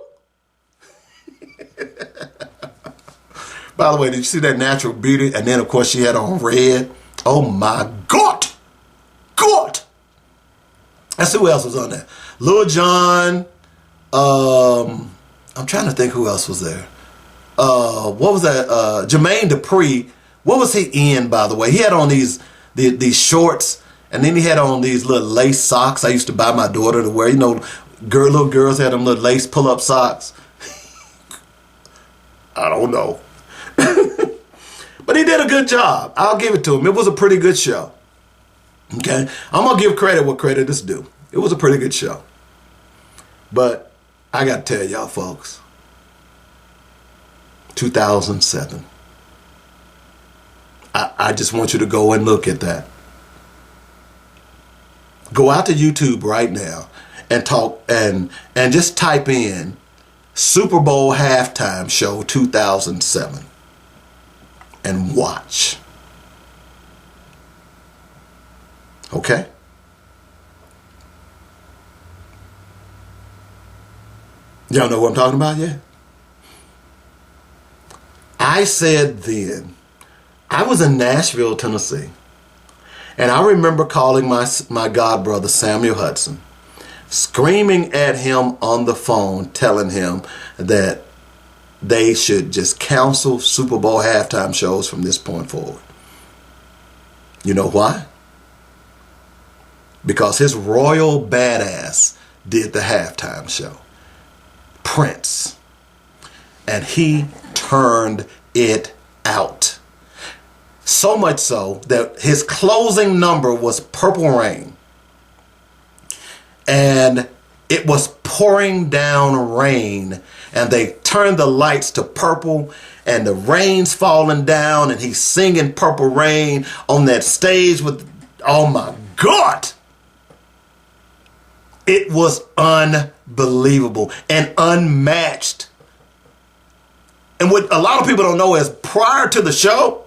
By the way, did you see that natural beauty? And then, of course, she had on red. Oh, my God. God. That's who else was on there. Lil Jon. I'm trying to think who else was there. What was that? Jermaine Dupri. What was he in, by the way? He had on these shorts, and then he had on these little lace socks I used to buy my daughter to wear. You know, little girls had them little lace pull-up socks. I don't know. But he did a good job. I'll give it to him. It was a pretty good show. Okay? I'm going to give credit what credit is due. It was a pretty good show. But I got to tell y'all, folks, 2007. I just want you to go and look at that. Go out to YouTube right now and talk and just type in Super Bowl halftime show 2007 and watch. Okay? Y'all know what I'm talking about yet? I said then, I was in Nashville, Tennessee, and I remember calling my god brother Samuel Hudson, screaming at him on the phone, telling him that they should just cancel Super Bowl halftime shows from this point forward. You know why? Because his royal badass did the halftime show, Prince, and he turned it out. So much so that his closing number was Purple Rain. And it was pouring down rain, and they turned the lights to purple, and the rain's falling down, and he's singing Purple Rain on that stage with, oh my God. It was unbelievable and unmatched. And what a lot of people don't know is prior to the show,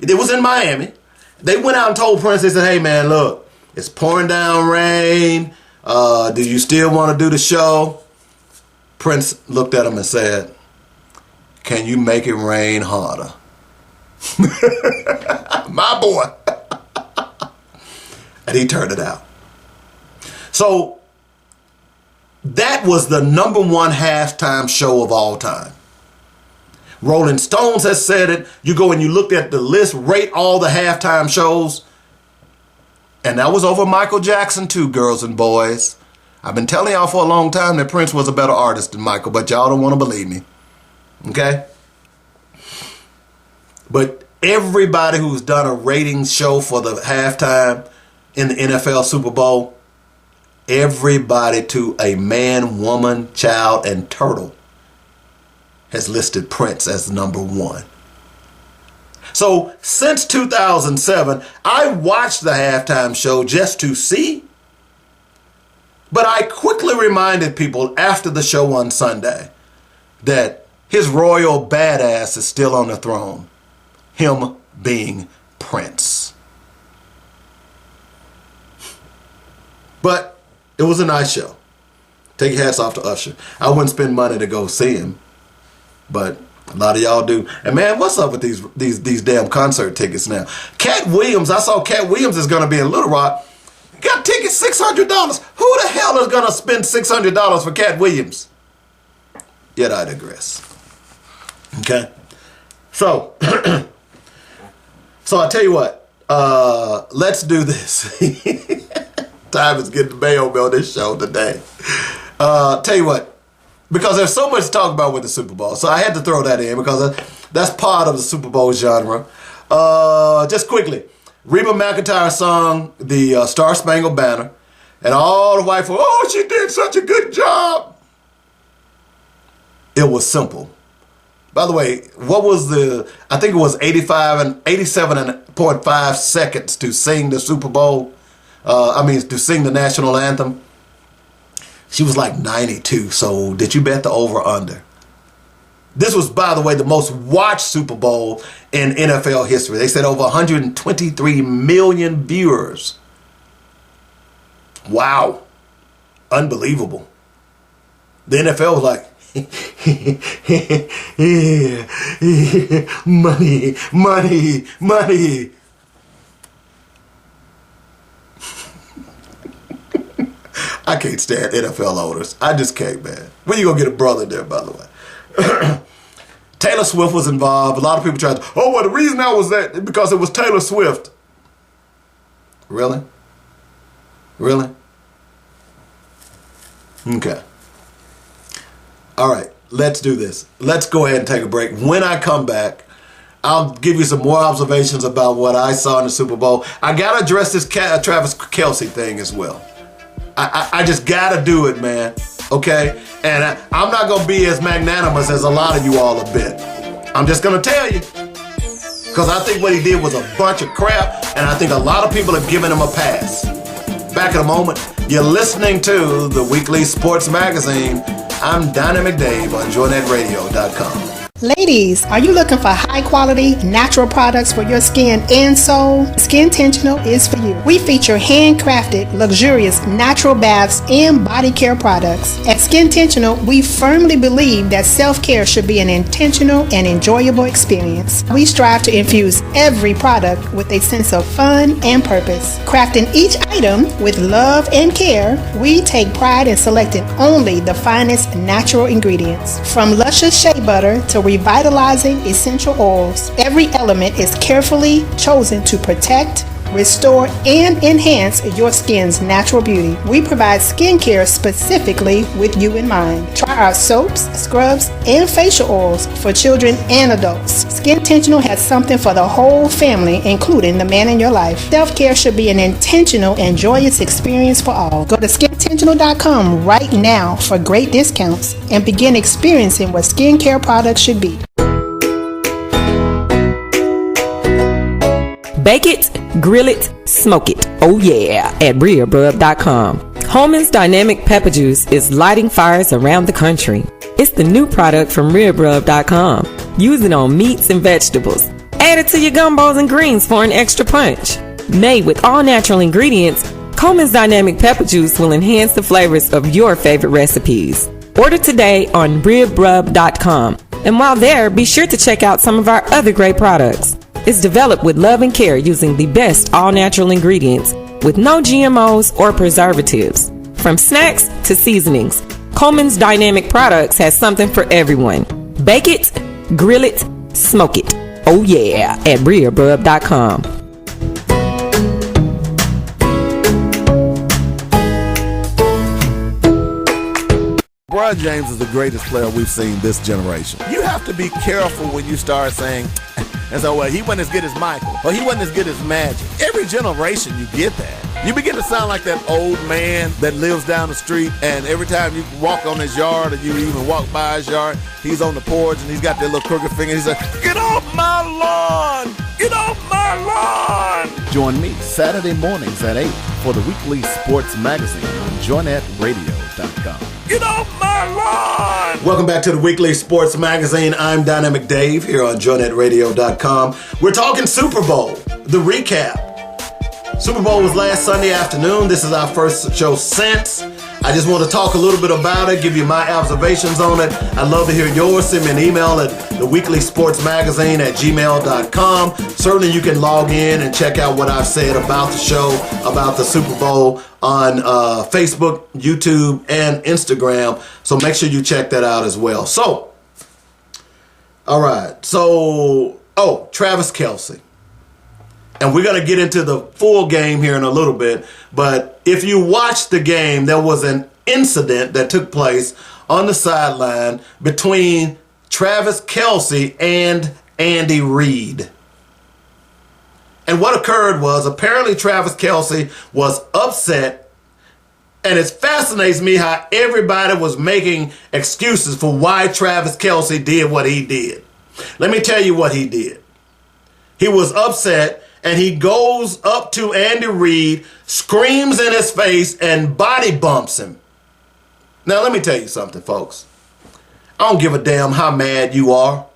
it was in Miami. They went out and told Prince, they said, hey man, look, it's pouring down rain. Do you still want to do the show? Prince looked at him and said, can you make it rain harder? My boy. And he turned it out. So that was the number one halftime show of all time. Rolling Stones has said it. You go and you look at the list, rate all the halftime shows. And that was over Michael Jackson too, girls and boys. I've been telling y'all for a long time that Prince was a better artist than Michael, but y'all don't want to believe me. Okay? But everybody who's done a ratings show for the halftime in the NFL Super Bowl, everybody to a man, woman, child, and turtle has listed Prince as number one. So since 2007, I watched the halftime show just to see, but I quickly reminded people after the show on Sunday that his royal badass is still on the throne, him being Prince. But it was a nice show. Take your hats off to Usher. I wouldn't spend money to go see him, but a lot of y'all do. And man, what's up with these damn concert tickets now? Cat Williams, I saw Cat Williams is going to be in Little Rock. Got tickets $600. Who the hell is going to spend $600 for Cat Williams? Yet I digress. Okay? So, I tell you what. Let's do this. Time is getting the bail on this show today. Tell you what. Because there's so much to talk about with the Super Bowl. So I had to throw that in because that's part of the Super Bowl genre. Just quickly. Reba McEntire sung the Star Spangled Banner. And all the white folks, oh, she did such a good job. It was simple. By the way, what was I think it was 87.5 seconds to sing the Super Bowl. To sing the national anthem. She was like 92, so did you bet the over-under? This was, by the way, the most watched Super Bowl in NFL history. They said over 123 million viewers. Wow. unbelievable. The NFL was like, money, money, money. I can't stand NFL owners. I just can't, man. When you gonna get a brother there, by the way? Taylor Swift was involved. A lot of people tried to, oh, well, the reason I was that because it was Taylor Swift. Really? Really? Okay. All right, let's do this. Let's go ahead and take a break. When I come back, I'll give you some more observations about what I saw in the Super Bowl. I got to address this Travis Kelce thing as well. I just got to do it, man. Okay? And I'm not going to be as magnanimous as a lot of you all have been. I'm just going to tell you. Because I think what he did was a bunch of crap, and I think a lot of people have given him a pass. Back in a moment, you're listening to the Weekly Sports Magazine. I'm Dynamic Dave on JoyNetRadio.com. Ladies, are you looking for high-quality, natural products for your skin and soul? Skintentional is for you. We feature handcrafted, luxurious, natural baths and body care products. At Skintentional, we firmly believe that self-care should be an intentional and enjoyable experience. We strive to infuse every product with a sense of fun and purpose. Crafting each item with love and care, we take pride in selecting only the finest natural ingredients. From luscious shea butter to revitalizing essential oils, every element is carefully chosen to protect, restore, and enhance your skin's natural beauty. We provide skincare specifically with you in mind. Try our soaps, scrubs, and facial oils for children and adults. Skintentional has something for the whole family, including the man in your life. Self-care should be an intentional and joyous experience for all. Go to skintentional.com right now for great discounts and begin experiencing what skincare products should be. Bake it, grill it, smoke it. Oh yeah, at RearBrub.com. Holman's Dynamic Pepper Juice is lighting fires around the country. It's the new product from RearBrub.com. Use it on meats and vegetables. Add it to your gumbos and greens for an extra punch. Made with all natural ingredients, Coleman's Dynamic Pepper Juice will enhance the flavors of your favorite recipes. Order today on RearBrub.com. And while there, be sure to check out some of our other great products. It's developed with love and care using the best all-natural ingredients with no GMOs or preservatives. From snacks to seasonings, Coleman's Dynamic Products has something for everyone. Bake it, grill it, smoke it. Oh yeah, at RearBrub.com. LeBron James is the greatest player we've seen this generation. You have to be careful when you start saying, and so, well, he wasn't as good as Michael, or he wasn't as good as Magic. Every generation you get that. You begin to sound like that old man that lives down the street, and every time you walk on his yard or you even walk by his yard, he's on the porch and he's got that little crooked finger. He's like, get off my lawn! Get off my lawn! Join me Saturday mornings at 8 for the Weekly Sports Magazine on JoyNetRadio.com. Get off my lawn! Welcome back to the Weekly Sports Magazine. I'm Dynamic Dave here on JoyNetRadio.com. We're talking Super Bowl, the recap. Super Bowl was last Sunday afternoon. This is our first show since. I just want to talk a little bit about it, give you my observations on it. I'd love to hear yours. Send me an email at theweeklysportsmagazine@gmail.com. Certainly you can log in and check out what I've said about the show, about the Super Bowl on Facebook, YouTube, and Instagram. So make sure you check that out as well. So, all right. So, Travis Kelce. And we're going to get into the full game here in a little bit. But if you watched the game, there was an incident that took place on the sideline between Travis Kelce and Andy Reid. And what occurred was apparently Travis Kelce was upset. And it fascinates me how everybody was making excuses for why Travis Kelce did what he did. Let me tell you what he did. He was upset. And he goes up to Andy Reid, screams in his face, and body bumps him. Now, let me tell you something, folks. I don't give a damn how mad you are.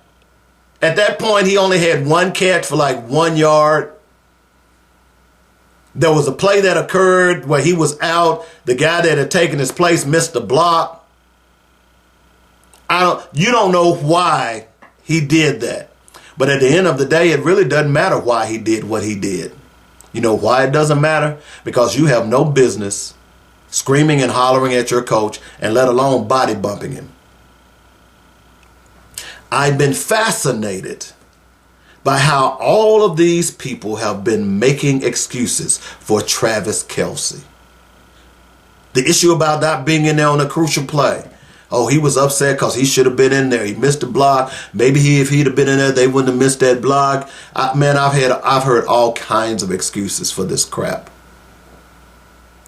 At that point, he only had one catch for like 1 yard. There was a play that occurred where he was out. The guy that had taken his place missed the block. You don't know why he did that. But at the end of the day, it really doesn't matter why he did what he did. You know why it doesn't matter? Because you have no business screaming and hollering at your coach, and let alone body bumping him. I've been fascinated by how all of these people have been making excuses for Travis Kelce. The issue about not being in there on a crucial play. Oh, he was upset because he should have been in there. He missed the block. Maybe if he'd have been in there, they wouldn't have missed that block. I've heard all kinds of excuses for this crap.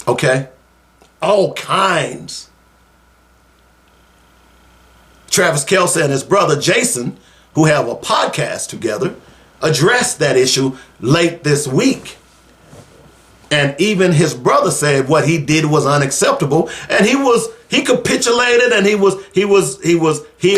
Okay? All kinds. Travis Kelce and his brother Jason, who have a podcast together, addressed that issue late this week. And even his brother said what he did was unacceptable, and he capitulated, and he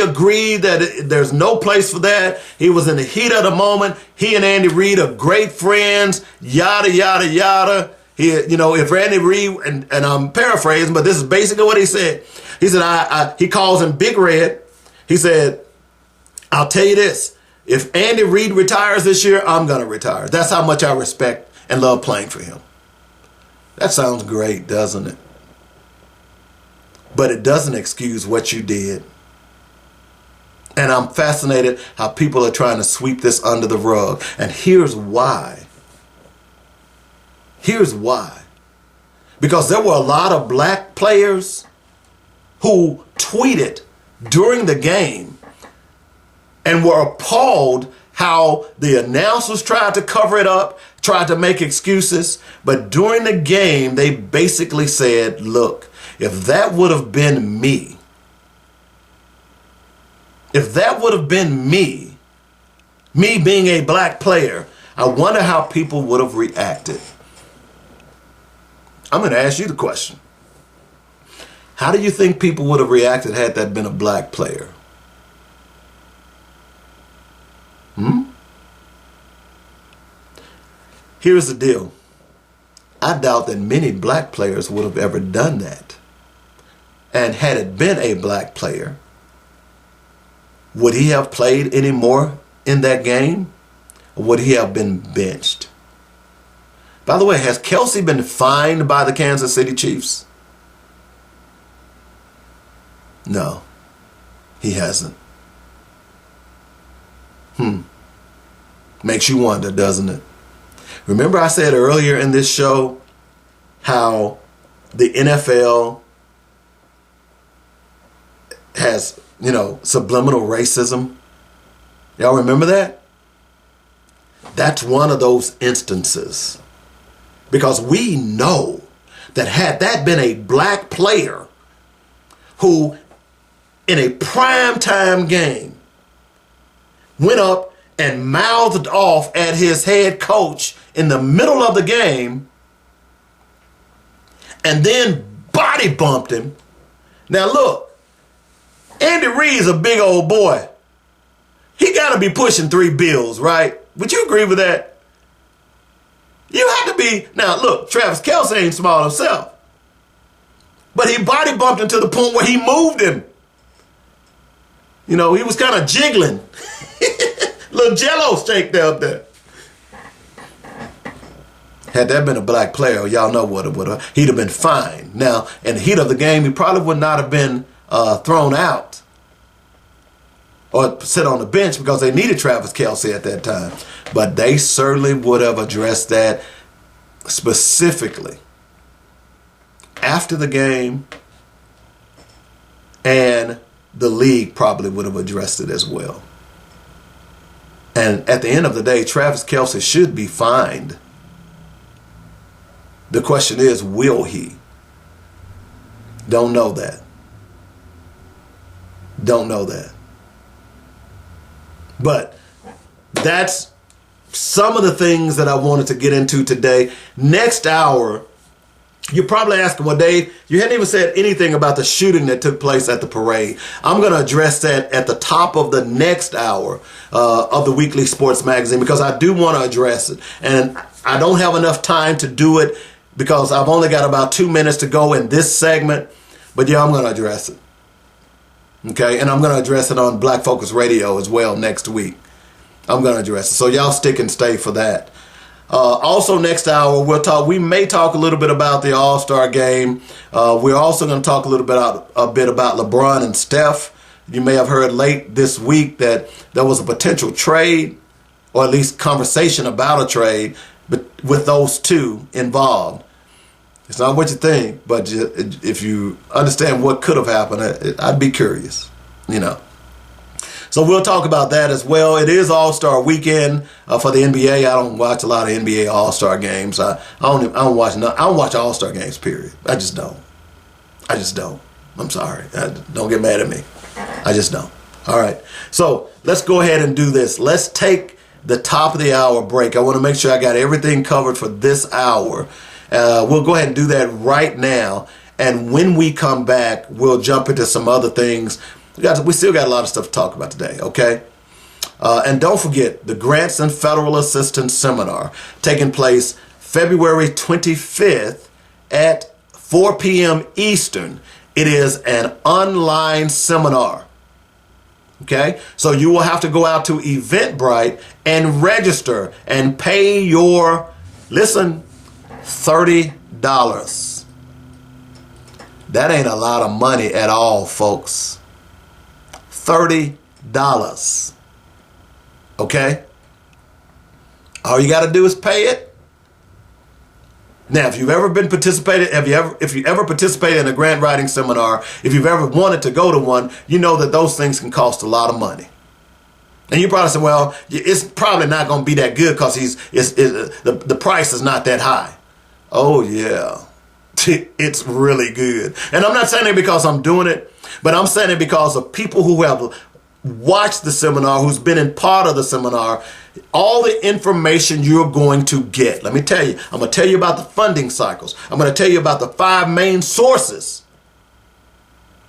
agreed that there's no place for that. He was in the heat of the moment. He and Andy Reid are great friends, yada yada yada. If Andy Reid, and I'm paraphrasing, but this is basically what he said. He said, he calls him Big Red. He said, I'll tell you this, if Andy Reid retires this year, I'm going to retire. That's how much I respect and love playing for him. That sounds great, doesn't it? But it doesn't excuse what you did. And I'm fascinated how people are trying to sweep this under the rug. And here's why. Here's why. Because there were a lot of black players who tweeted during the game and were appalled how the announcers tried to cover it up, tried to make excuses. But during the game, they basically said, look, if that would have been me, me being a black player, I wonder how people would have reacted. I'm going to ask you the question. How do you think people would have reacted had that been a black player? Here's the deal. I doubt that many black players would have ever done that. And had it been a black player, would he have played any more in that game? Or would he have been benched? By the way, has Kelce been fined by the Kansas City Chiefs? No, he hasn't. Makes you wonder, doesn't it? Remember I said earlier in this show how the NFL has, subliminal racism? Y'all remember that? That's one of those instances. Because we know that had that been a black player who in a primetime game went up and mouthed off at his head coach in the middle of the game and then body bumped him. Now look, Andy Reid's a big old boy. He got to be pushing 3 bills, right? Would you agree with that? You have to be. Now look, Travis Kelce ain't small himself, but he body bumped him to the point where he moved him. He was kind of jiggling. Little jello shake there up there. Had that been a black player, y'all know what it would have. He'd have been fined. Now, in the heat of the game, he probably would not have been thrown out or sit on the bench because they needed Travis Kelce at that time. But they certainly would have addressed that specifically after the game, and the league probably would have addressed it as well. And at the end of the day, Travis Kelce should be fined. The question is, will he? Don't know that. Don't know that. But that's some of the things that I wanted to get into today. Next hour, you're probably asking, well, Dave, you hadn't even said anything about the shooting that took place at the parade. I'm going to address that at the top of the next hour of the Weekly Sports Magazine because I do want to address it. And I don't have enough time to do it because I've only got about 2 minutes to go in this segment. But yeah, I'm going to address it. Okay, and I'm going to address it on Black Focus Radio as well next week. I'm going to address it. So y'all stick and stay for that. Also, next hour, we may talk a little bit about the Allstar game. We're also going to talk a little bit about LeBron and Steph. You may have heard late this week that there was a potential trade, or at least conversation about a trade, but with those two involved. It's not what you think, but if you understand what could have happened, I'd be curious, So we'll talk about that as well. It is All-Star weekend for the NBA. I don't watch a lot of NBA All-Star games. I don't watch All-Star games, period. I just don't. I'm sorry. Don't get mad at me. I just don't. All right. So let's go ahead and do this. Let's take the top of the hour break. I want to make sure I got everything covered for this hour. We'll go ahead and do that right now. And when we come back, we'll jump into some other things. We still got a lot of stuff to talk about today, okay? And don't forget the Grants and Federal Assistance Seminar taking place February 25th at 4 p.m. Eastern. It is an online seminar, okay? So you will have to go out to Eventbrite and register and pay your, listen, $30. That ain't a lot of money at all, folks. $30. Okay? All you got to do is pay it. Now, if you've ever participated in a grant writing seminar, if you've ever wanted to go to one, you know that those things can cost a lot of money. And you probably say, well, it's probably not going to be that good because the price is not that high. Oh, yeah. It's really good. And I'm not saying it because I'm doing it, but I'm saying it because of people who have watched the seminar, who's been in part of the seminar, all the information you're going to get. Let me tell you, I'm going to tell you about the funding cycles. I'm going to tell you about the 5 main sources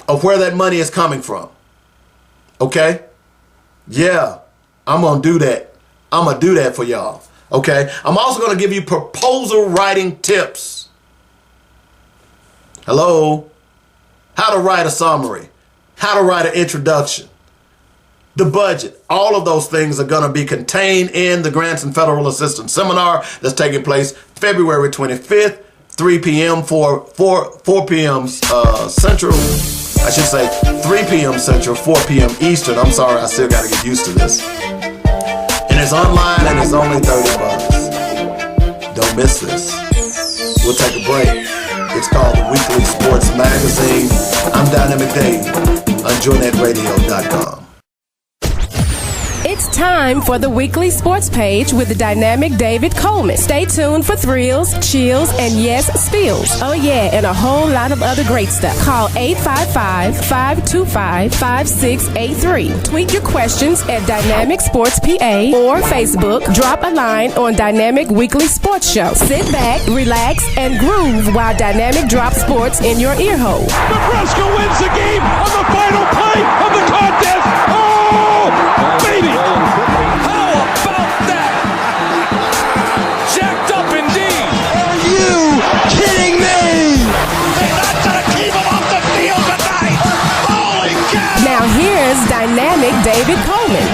of where that money is coming from. Okay? Yeah, I'm going to do that. I'm going to do that for y'all. Okay? I'm also going to give you proposal writing tips. Hello? How to write a summary. How to write an introduction. The budget. All of those things are going to be contained in the Grants and Federal Assistance Seminar that's taking place February 25th, 3 p.m. 4 p.m. Central. I should say 3 p.m. Central, 4 p.m. Eastern. I'm sorry, I still got to get used to this. And it's online and it's only $30. Don't miss this. We'll take a break. It's called the Weekly Sports Magazine. I'm Dynamic Dave on JoyNetRadio.com. It's time for the weekly sports page with the dynamic David Coleman. Stay tuned for thrills, chills, and yes, spills. Oh yeah, and a whole lot of other great stuff. Call 855-525-5683. Tweet your questions at Dynamic Sports PA or Facebook. Drop a line on Dynamic Weekly Sports Show. Sit back, relax, and groove while Dynamic drops sports in your ear hole. Nebraska wins the game on the final play of the contest. Oh, baby! How about that? Jacked up indeed. Are you kidding me? They're not gonna keep him off the field tonight. Holy cow! Now here's Dynamic David Coleman.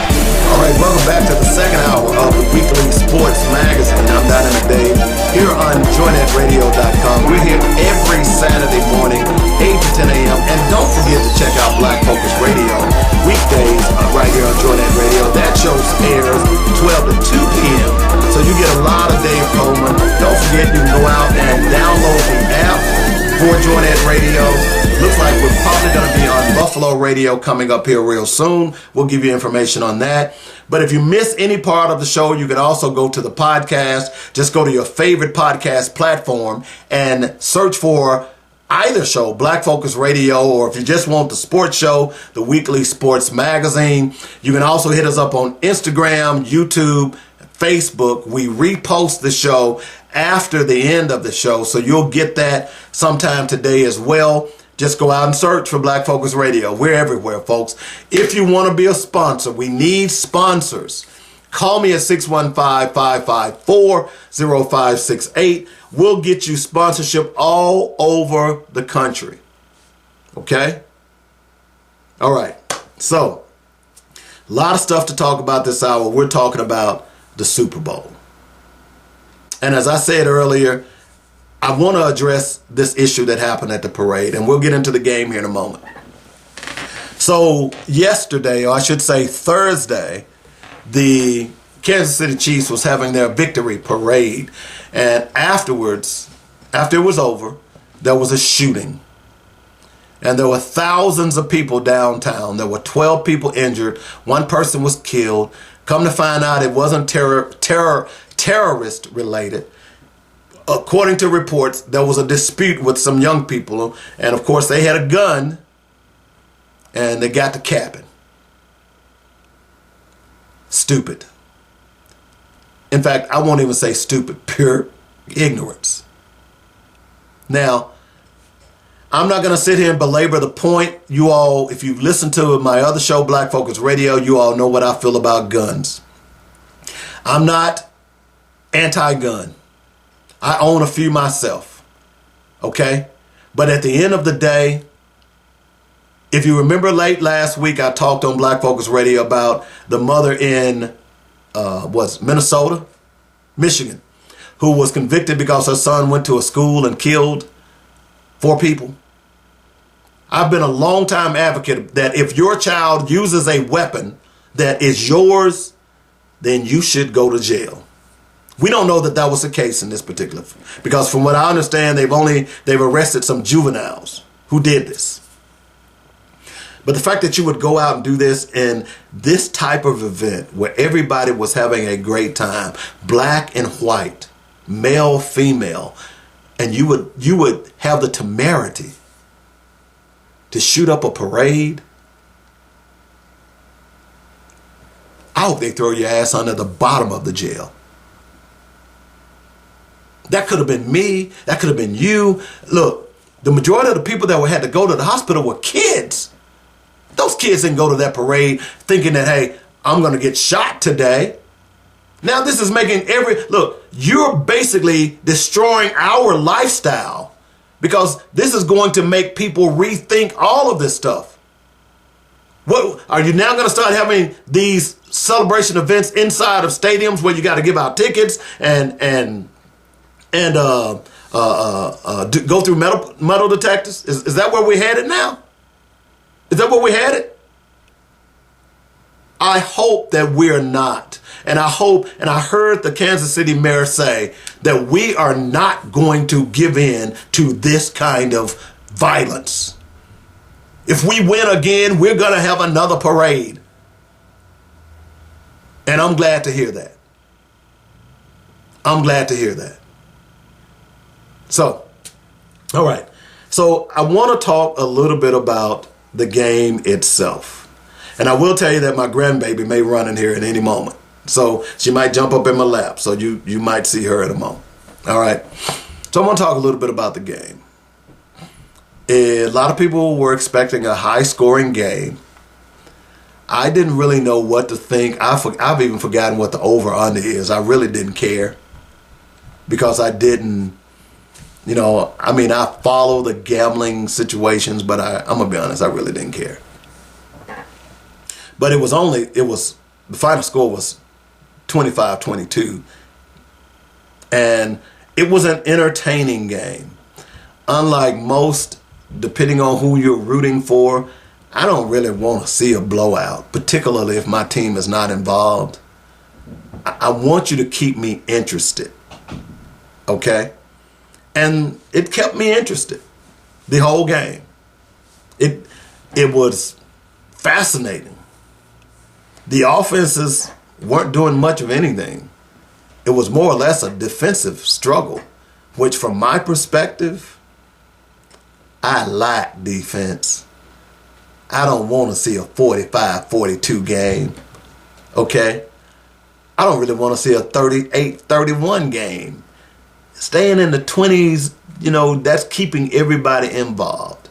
All right, welcome back to the second hour of the Weekly Sports Magazine. I'm Dynamic Dave here on JoyNetRadio.com. We're here every Saturday morning, 8 to 10 a.m. And don't forget to check out Black Focus Radio weekdays right here on JoyNet Radio. That show airs 12 to 2 p.m. So you get a lot of Dave Coleman. Don't forget you can go out and download the app for JoyNet Radio. Looks like we're probably going to be on Buffalo Radio coming up here real soon. We'll give you information on that. But if you miss any part of the show, you can also go to the podcast. Just go to your favorite podcast platform and search for either show, Black Focus Radio, or if you just want the sports show, the Weekly Sports Magazine. You can also hit us up on Instagram, YouTube, Facebook. We repost the show after the end of the show, so you'll get that sometime today as well. Just go out and search for Black Focus Radio. We're everywhere, folks. If you want to be a sponsor, we need sponsors. Call me at 615-554-0568. We'll get you sponsorship all over the country. Okay? All right. So, a lot of stuff to talk about this hour. We're talking about the Super Bowl. And as I said earlier, I want to address this issue that happened at the parade, and we'll get into the game here in a moment. So yesterday, or I should say Thursday, the Kansas City Chiefs was having their victory parade, and afterwards, after it was over, there was a shooting. And there were thousands of people downtown. There were 12 people injured. One person was killed. Come to find out, it wasn't terrorist related. According to reports, there was a dispute with some young people, and of course they had a gun, and they got to capping. Stupid. In fact, I won't even say stupid, pure ignorance. Now, I'm not going to sit here and belabor the point. You all, if you've listened to my other show, Black Focus Radio, you all know what I feel about guns. I'm not anti-gun. I own a few myself, okay? But at the end of the day, if you remember late last week, I talked on Black Focus Radio about the mother in, Michigan, who was convicted because her son went to a school and killed 4 people. I've been a long-time advocate that if your child uses a weapon that is yours, then you should go to jail. We don't know that that was the case in this particular, because from what I understand, they've arrested some juveniles who did this. But the fact that you would go out and do this in this type of event where everybody was having a great time, black and white, male, female, and you would have the temerity to shoot up a parade, I hope they throw your ass under the bottom of the jail. That could have been me. That could have been you. Look, the majority of the people that had to go to the hospital were kids. Those kids didn't go to that parade thinking that, hey, I'm going to get shot today. Now this is making look, you're basically destroying our lifestyle, because this is going to make people rethink all of this stuff. What are you now going to start having these celebration events inside of stadiums where you got to give out tickets and go through metal detectors? Is that where we're headed now? Is that where we're headed? I hope that we're not. And I hope, and I heard the Kansas City mayor say that we are not going to give in to this kind of violence. If we win again, we're going to have another parade. And I'm glad to hear that. I'm glad to hear that. So, all right. So I want to talk a little bit about the game itself. And I will tell you that my grandbaby may run in here at any moment. So she might jump up in my lap. So you might see her in a moment. All right. So I want to talk a little bit about the game. A lot of people were expecting a high-scoring game. I didn't really know what to think. I've even forgotten what the over-under is. I really didn't care, because I didn't, I follow the gambling situations, but I'm going to be honest, I really didn't care. But the final score was 25-22. And it was an entertaining game. Unlike most, depending on who you're rooting for, I don't really want to see a blowout, particularly if my team is not involved. I want you to keep me interested, okay? And it kept me interested the whole game. It was fascinating. The offenses weren't doing much of anything. It was more or less a defensive struggle, which from my perspective, I like defense. I don't want to see a 45-42 game, okay? I don't really want to see a 38-31 game. Staying in the 20s, that's keeping everybody involved.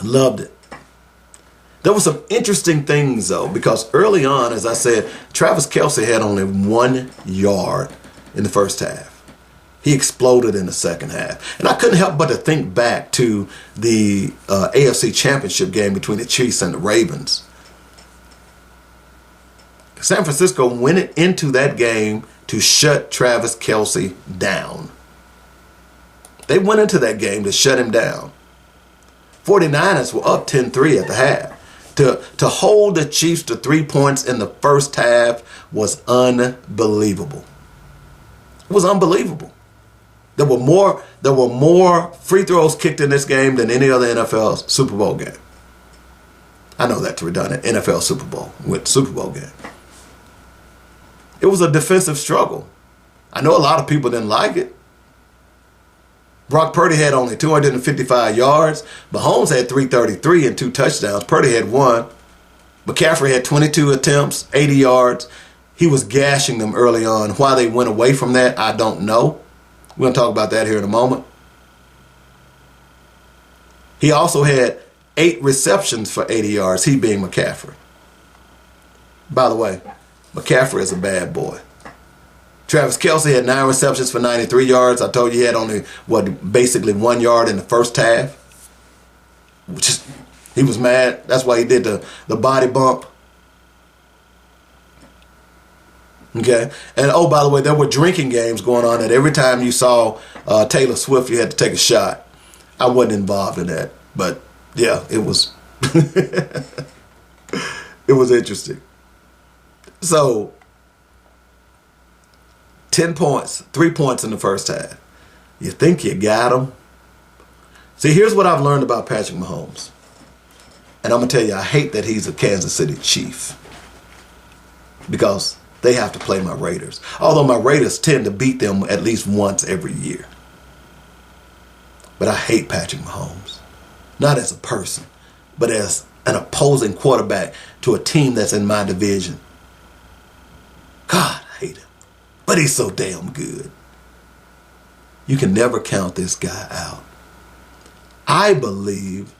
Loved it. There were some interesting things, though, because early on, as I said, Travis Kelce had only 1 yard in the first half. He exploded in the second half. And I couldn't help but to think back to the AFC Championship game between the Chiefs and the Ravens. San Francisco went into that game to shut Travis Kelce down. They went into that game to shut him down. 49ers were up 10-3 at the half. To hold the Chiefs to 3 points in the first half was unbelievable. It was unbelievable. There were more free throws kicked in this game than any other NFL Super Bowl game. I know that's redundant. NFL Super Bowl with Super Bowl game. It was a defensive struggle. I know a lot of people didn't like it. Brock Purdy had only 255 yards. Mahomes had 333 and 2 touchdowns. Purdy had 1. McCaffrey had 22 attempts, 80 yards. He was gashing them early on. Why they went away from that, I don't know. We're going to talk about that here in a moment. He also had 8 receptions for 80 yards, he being McCaffrey. By the way, McCaffrey is a bad boy. Travis Kelce had 9 receptions for 93 yards. I told you he had only, basically 1 yard in the first half. He was mad. That's why he did the body bump. Okay. And oh, by the way, there were drinking games going on that every time you saw Taylor Swift, you had to take a shot. I wasn't involved in that. But yeah, it was it was interesting. So 10 points, 3 points in the first half. You think you got them? See, here's what I've learned about Patrick Mahomes. And I'm going to tell you, I hate that he's a Kansas City Chief. Because they have to play my Raiders. Although my Raiders tend to beat them at least once every year. But I hate Patrick Mahomes. Not as a person, but as an opposing quarterback to a team that's in my division. God, I hate him. But he's so damn good. You can never count this guy out. I believe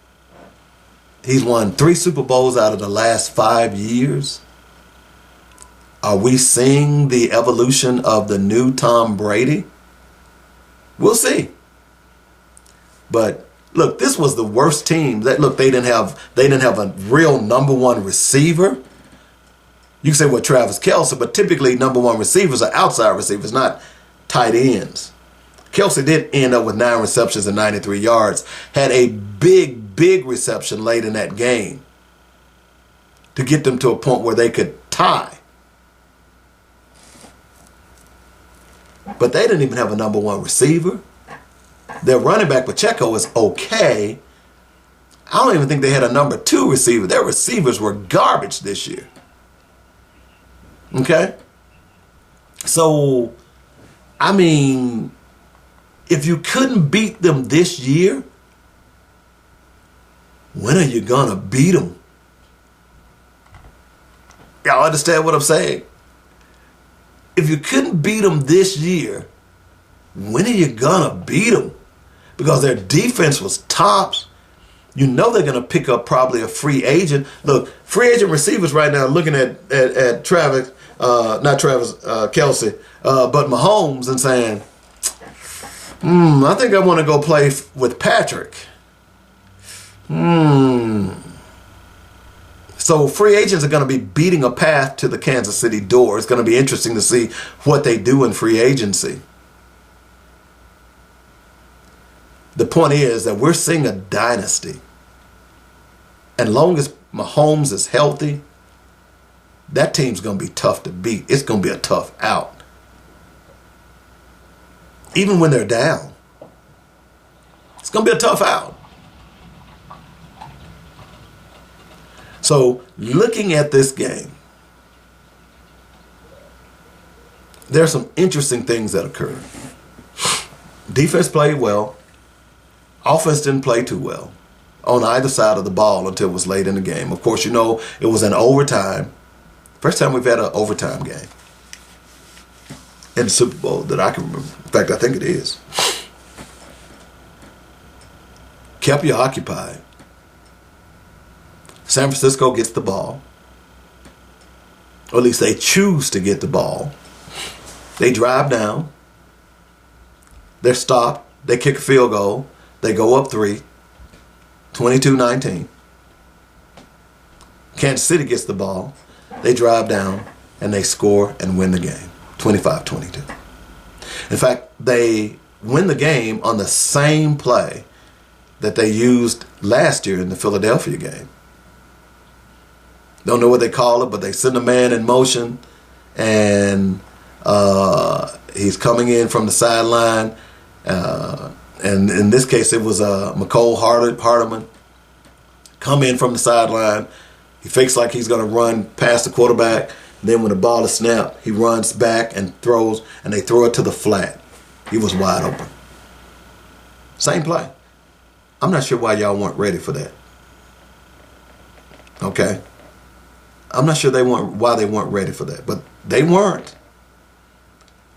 he's won 3 Super Bowls out of the last 5 years. Are we seeing the evolution of the new Tom Brady? We'll see. But look, this was the worst team. They didn't have a real number 1 receiver. You can say, well, Travis Kelce, but typically number 1 receivers are outside receivers, not tight ends. Kelce did end up with 9 receptions and 93 yards. Had a big reception late in that game to get them to a point where they could tie. But they didn't even have a number 1 receiver. Their running back, Pacheco, is okay. I don't even think they had a number 2 receiver. Their receivers were garbage this year. Okay? So, I mean, if you couldn't beat them this year, when are you going to beat them? Y'all understand what I'm saying? If you couldn't beat them this year, when are you going to beat them? Because their defense was tops. You know they're going to pick up probably a free agent. Look, free agent receivers right now looking at Travis, not Travis Kelce, but Mahomes and saying, I think I want to go play with Patrick. So free agents are going to be beating a path to the Kansas City door. It's going to be interesting to see what they do in free agency. The point is that we're seeing a dynasty. And long as Mahomes is healthy, that team's going to be tough to beat. It's going to be a tough out. Even when they're down, it's going to be a tough out. So, looking at this game, there are some interesting things that occurred. Defense played well. Offense didn't play too well on either side of the ball until it was late in the game. Of course, you know, it was an overtime. First time we've had an overtime game in the Super Bowl that I can remember. In fact, I think it is. Kept you occupied. San Francisco gets the ball. Or at least they choose to get the ball. They drive down. They're stopped. They kick a field goal. They go up 3. 22-19. Kansas City gets the ball. They drive down and they score and win the game. 25-22. In fact, they win the game on the same play that they used last year in the Philadelphia game. Don't know what they call it, but they send a man in motion, and he's coming in from the sideline. And in this case, it was McCole Hardeman. Come in from the sideline. He fakes like he's going to run past the quarterback. Then when the ball is snapped, he runs back and throws, and they throw it to the flat. He was wide open. Same play. I'm not sure why y'all weren't ready for that. Okay? I'm not sure why they weren't ready for that, but they weren't.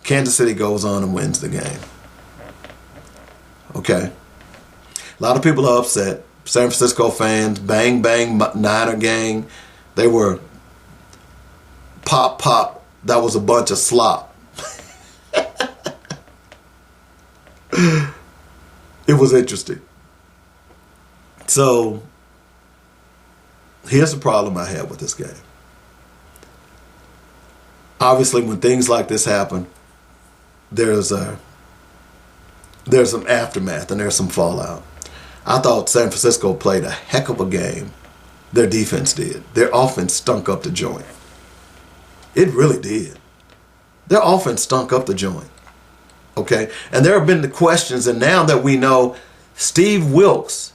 Kansas City goes on and wins the game. Okay? A lot of people are upset. San Francisco fans, bang, bang, Niner gang. They were pop, pop. That was a bunch of slop. It was interesting. So, here's the problem I have with this game. Obviously, when things like this happen, there's some aftermath and there's some fallout. I thought San Francisco played a heck of a game. Their defense did. Their offense stunk up the joint. It really did. Their offense stunk up the joint. Okay? And there have been the questions, and now that we know Steve Wilkes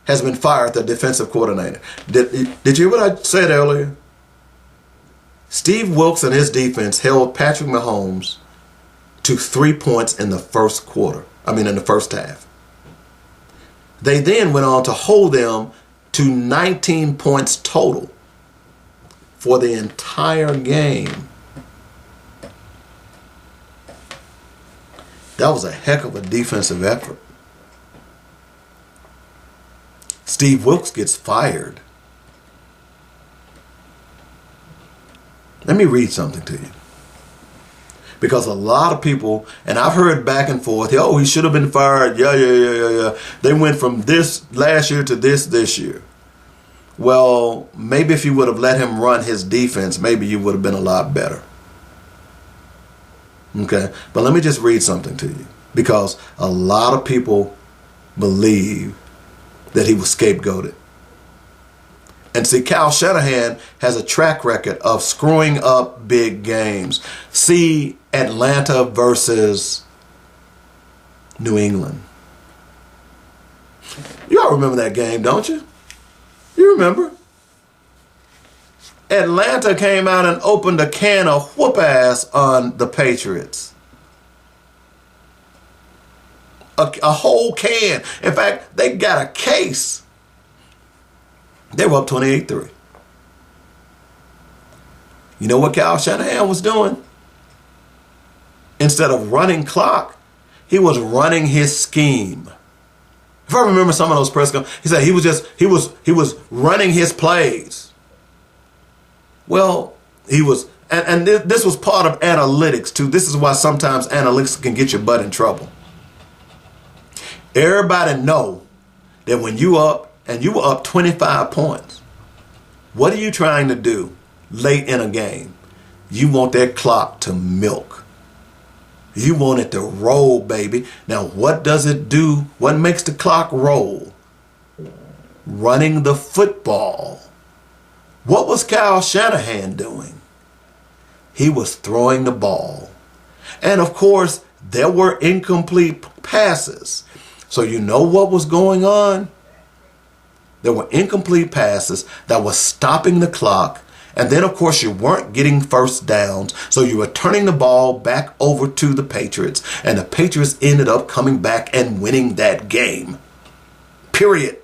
has been fired, the defensive coordinator. Did you hear what I said earlier? Steve Wilkes and his defense held Patrick Mahomes to 3 points in the first half. They then went on to hold them to 19 points total for the entire game. That was a heck of a defensive effort. Steve Wilkes gets fired. Let me read something to you. Because a lot of people, and I've heard back and forth, oh, he should have been fired. Yeah. They went from this last year to this year. Well, maybe if you would have let him run his defense, maybe you would have been a lot better. Okay? But let me just read something to you. Because a lot of people believe that he was scapegoated. And see, Kyle Shanahan has a track record of screwing up big games. See Atlanta versus New England. You all remember that game, don't you? You remember? Atlanta came out and opened a can of whoop ass on the Patriots. A whole can. In fact, they got a case. They were up 28-3. You know what Kyle Shanahan was doing? Instead of running clock, he was running his scheme. If I remember some of those press conferences, he said he was running his plays. Well, he was, and this was part of analytics too. This is why sometimes analytics can get your butt in trouble. Everybody know that when you up, and you were up 25 points, what are you trying to do late in a game? You want that clock to milk. You want it to roll, baby. Now, what does it do? What makes the clock roll? Running the football. What was Kyle Shanahan doing? He was throwing the ball. And, of course, there were incomplete passes. So you know what was going on? There were incomplete passes that were stopping the clock. And then, of course, you weren't getting first downs. So you were turning the ball back over to the Patriots. And the Patriots ended up coming back and winning that game. Period.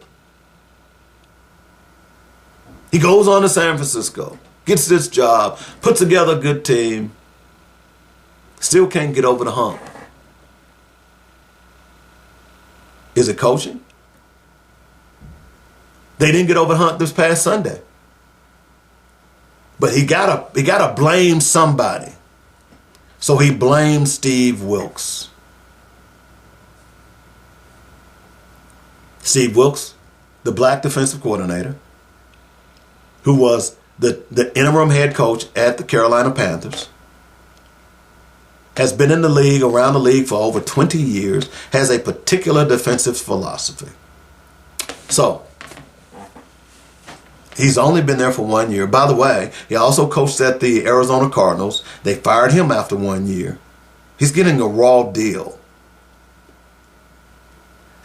He goes on to San Francisco, gets this job, puts together a good team. Still can't get over the hump. Is it coaching? They didn't get over the hump this past Sunday. But he gotta blame somebody. So he blamed Steve Wilkes. Steve Wilkes, the black defensive coordinator, who was the interim head coach at the Carolina Panthers, has been in the league, around the league for over 20 years, has a particular defensive philosophy. So, he's only been there for 1 year. By the way, he also coached at the Arizona Cardinals. They fired him after 1 year. He's getting a raw deal.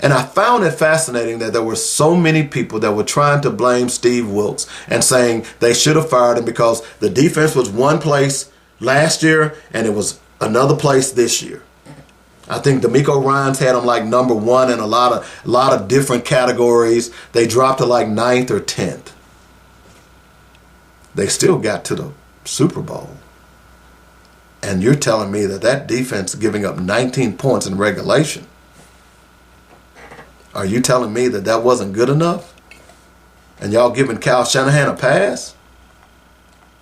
And I found it fascinating that there were so many people that were trying to blame Steve Wilkes and saying they should have fired him because the defense was one place last year and it was another place this year. I think DeMeco Ryans had them like number one in a lot of different categories. They dropped to like 9th or 10th. They still got to the Super Bowl. And you're telling me that defense giving up 19 points in regulation. Are you telling me that wasn't good enough? And y'all giving Kyle Shanahan a pass?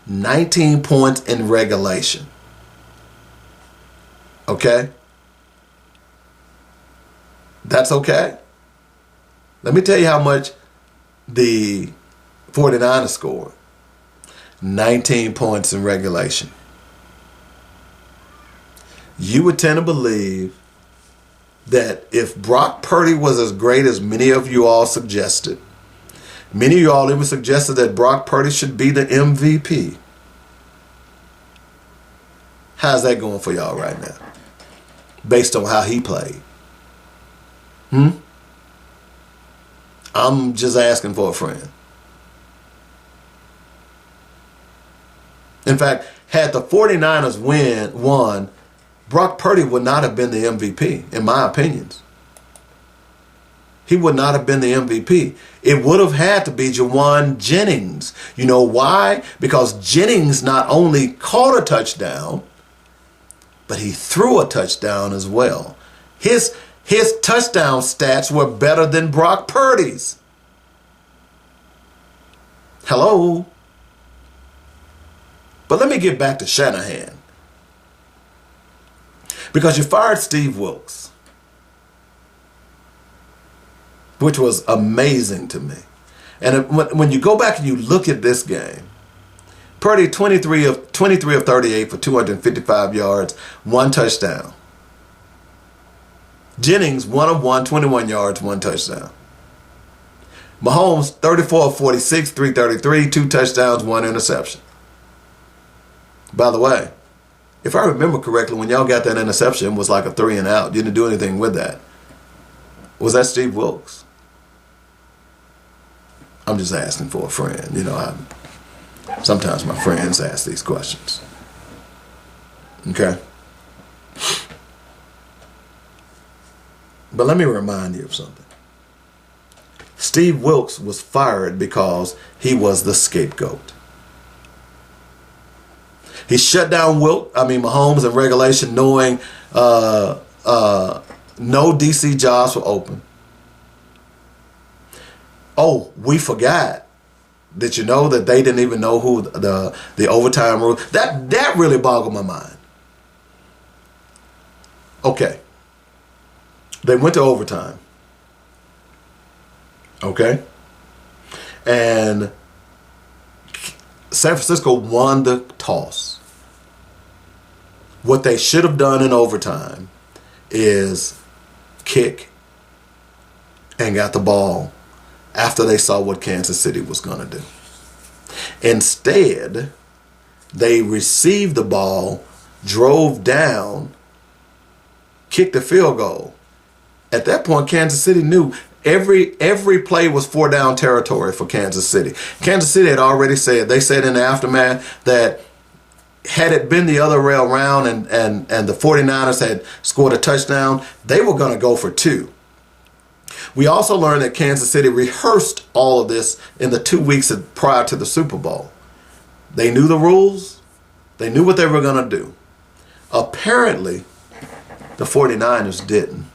19 points in regulation. Okay? That's okay. Let me tell you how much the 49ers scored. 19 points in regulation. You would tend to believe that if Brock Purdy was as great as many of you all suggested, many of you all even suggested that Brock Purdy should be the MVP. How's that going for y'all right now? Based on how he played. I'm just asking for a friend. In fact, had the 49ers won, Brock Purdy would not have been the MVP, in my opinions. He would not have been the MVP. It would have had to be Jawan Jennings. You know why? Because Jennings not only caught a touchdown, but he threw a touchdown as well. His touchdown stats were better than Brock Purdy's. Hello? But let me get back to Shanahan. Because you fired Steve Wilkes, which was amazing to me. And when you go back and you look at this game, Purdy 23 of 38 for 255 yards, 1 touchdown. Jennings 1 of 1, 21 yards, 1 touchdown. Mahomes 34 of 46, 333, 2 touchdowns, 1 interception. By the way, if I remember correctly, when y'all got that interception, it was like a 3 and out. Didn't do anything with that. Was that Steve Wilkes? I'm just asking for a friend. You know, sometimes my friends ask these questions. Okay? But let me remind you of something. Steve Wilkes was fired because he was the scapegoat. He shut down Mahomes in regulation, knowing no DC jobs were open. Oh, we forgot. Did you know that they didn't even know who the overtime rule? That really boggled my mind. Okay. They went to overtime. Okay. And San Francisco won the toss. What they should have done in overtime is kick and got the ball after they saw what Kansas City was going to do. Instead, they received the ball, drove down, kicked the field goal. At that point, Kansas City knew every play was 4-down territory for Kansas City. Kansas City had already said, they said in the aftermath that had it been the other way around and the 49ers had scored a touchdown, they were going to go for 2. We also learned that Kansas City rehearsed all of this in the 2 weeks prior to the Super Bowl. They knew the rules. They knew what they were going to do. Apparently, the 49ers didn't.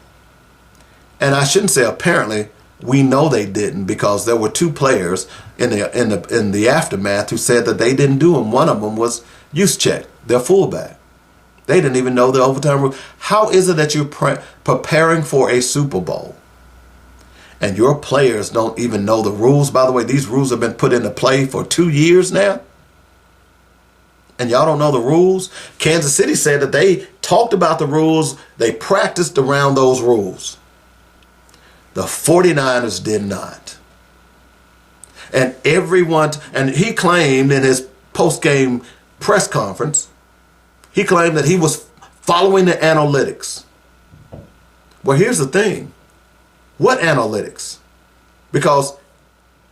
And I shouldn't say apparently. We know they didn't because there were two players in the aftermath who said that they didn't do them. One of them was Juszczyk, their fullback. They didn't even know the overtime rule. How is it that you're preparing for a Super Bowl and your players don't even know the rules? By the way, these rules have been put into play for 2 years now. And y'all don't know the rules? Kansas City said that they talked about the rules. They practiced around those rules. The 49ers did not. And he claimed in his post-game press conference, he claimed that he was following the analytics. Well, here's the thing. What analytics? Because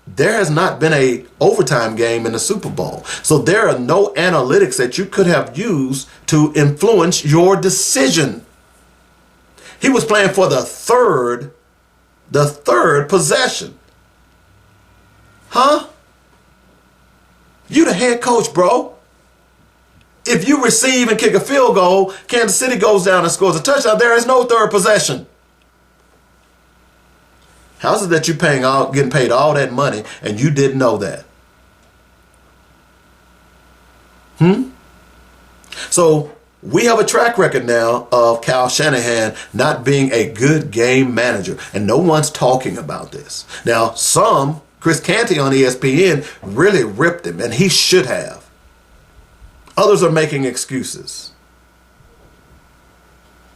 there has not been a overtime game in the Super Bowl. So there are no analytics that you could have used to influence your decision. He was playing for the third possession. Huh? You the head coach, bro. If you receive and kick a field goal, Kansas City goes down and scores a touchdown, there is no third possession. How's it that you're getting paid all that money and you didn't know that? So we have a track record now of Kyle Shanahan not being a good game manager, and no one's talking about this. Now, Chris Canty on ESPN really ripped him, and he should have. Others are making excuses.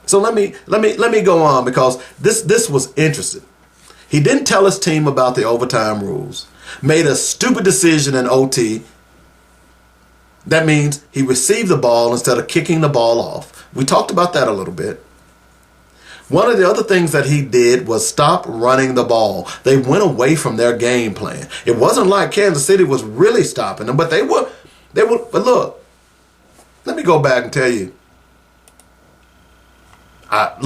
So let me go on, because this was interesting. He didn't tell his team about the overtime rules. Made a stupid decision in OT. That means he received the ball instead of kicking the ball off. We talked about that a little bit. One of the other things that he did was stop running the ball. They went away from their game plan. It wasn't like Kansas City was really stopping them, but they were. But look, let me go back and tell you. I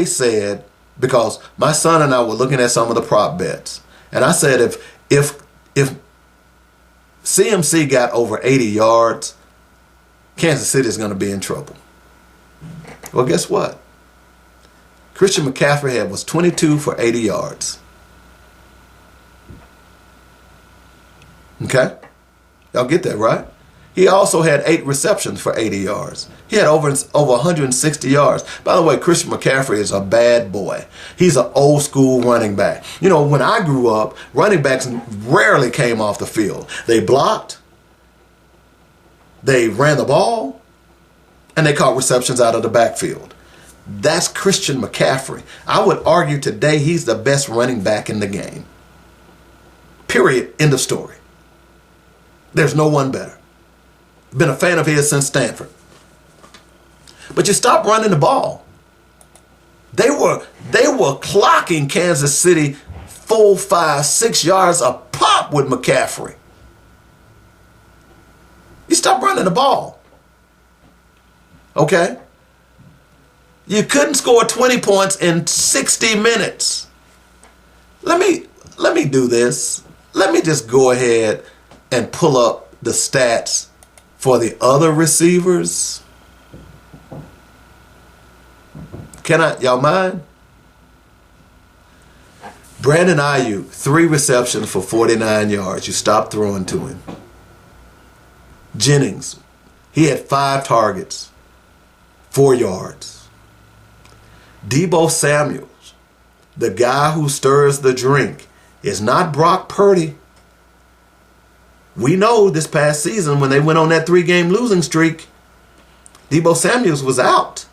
said, because my son and I were looking at some of the prop bets, and I said if CMC got over 80 yards, Kansas City is going to be in trouble. Well, guess what? Christian McCaffrey was 22 for 80 yards. Okay? Y'all get that, right? He also had 8 receptions for 80 yards. He had over 160 yards. By the way, Christian McCaffrey is a bad boy. He's an old school running back. You know, when I grew up, running backs rarely came off the field. They blocked, they ran the ball, and they caught receptions out of the backfield. That's Christian McCaffrey. I would argue today he's the best running back in the game. Period. End of story. There's no one better. Been a fan of his since Stanford. But you stop running the ball. They were clocking Kansas City 4, 5, 6 yards a pop with McCaffrey. You stop running the ball. Okay? You couldn't score 20 points in 60 minutes. Let me do this. Let me just go ahead and pull up the stats for the other receivers. Y'all mind? Brandon Ayuk, 3 receptions for 49 yards. You stopped throwing to him. Jennings, he had 5 targets, 4 yards. Deebo Samuels, the guy who stirs the drink, is not Brock Purdy. We know this past season when they went on that 3-game losing streak, Deebo Samuels was out.